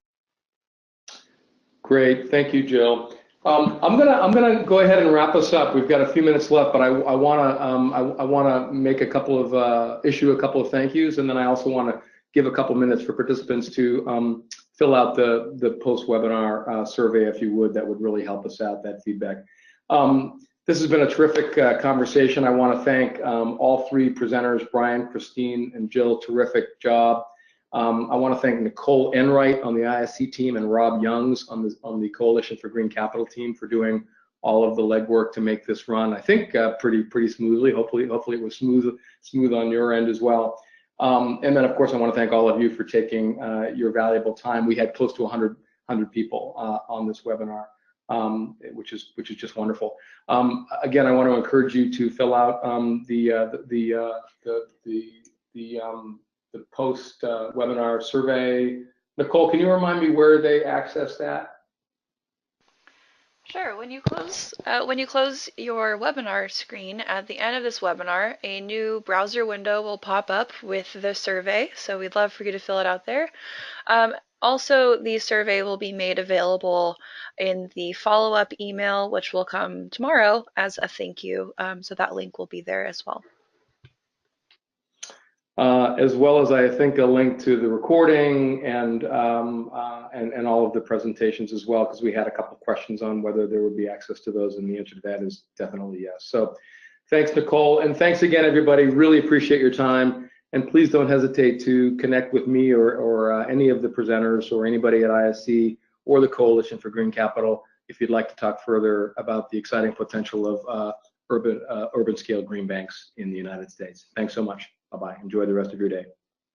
Great, thank you, Jill. I'm gonna go ahead and wrap us up. We've got a few minutes left, but I wanna make issue a couple of thank yous, and then I also want to give a couple minutes for participants to fill out the post-webinar survey, if you would. That would really help us out, that feedback. This has been a terrific conversation. I want to thank all three presenters, Brian, Christine, and Jill. Terrific job. I want to thank Nicole Enright on the ISC team and Rob Youngs on the Coalition for Green Capital team for doing all of the legwork to make this run, I think, pretty smoothly. Hopefully it was smooth on your end as well. And then, of course, I want to thank all of you for taking your valuable time. We had close to 100 people on this webinar, which is just wonderful. Again, I want to encourage you to fill out the post webinar survey. Nicole, can you remind me where they access that? Sure. When you close your webinar screen at the end of this webinar, a new browser window will pop up with the survey. So we'd love for you to fill it out there. Also, the survey will be made available in the follow-up email, which will come tomorrow as a thank you. So that link will be there as well. As well as, I think, a link to the recording and all of the presentations as well, because we had a couple of questions on whether there would be access to those, and the answer to that is definitely yes. So thanks, Nicole, and thanks again, everybody. Really appreciate your time, and please don't hesitate to connect with me or any of the presenters or anybody at ISC or the Coalition for Green Capital if you'd like to talk further about the exciting potential of urban scale green banks in the United States. Thanks so much. Bye-bye. Enjoy the rest of your day.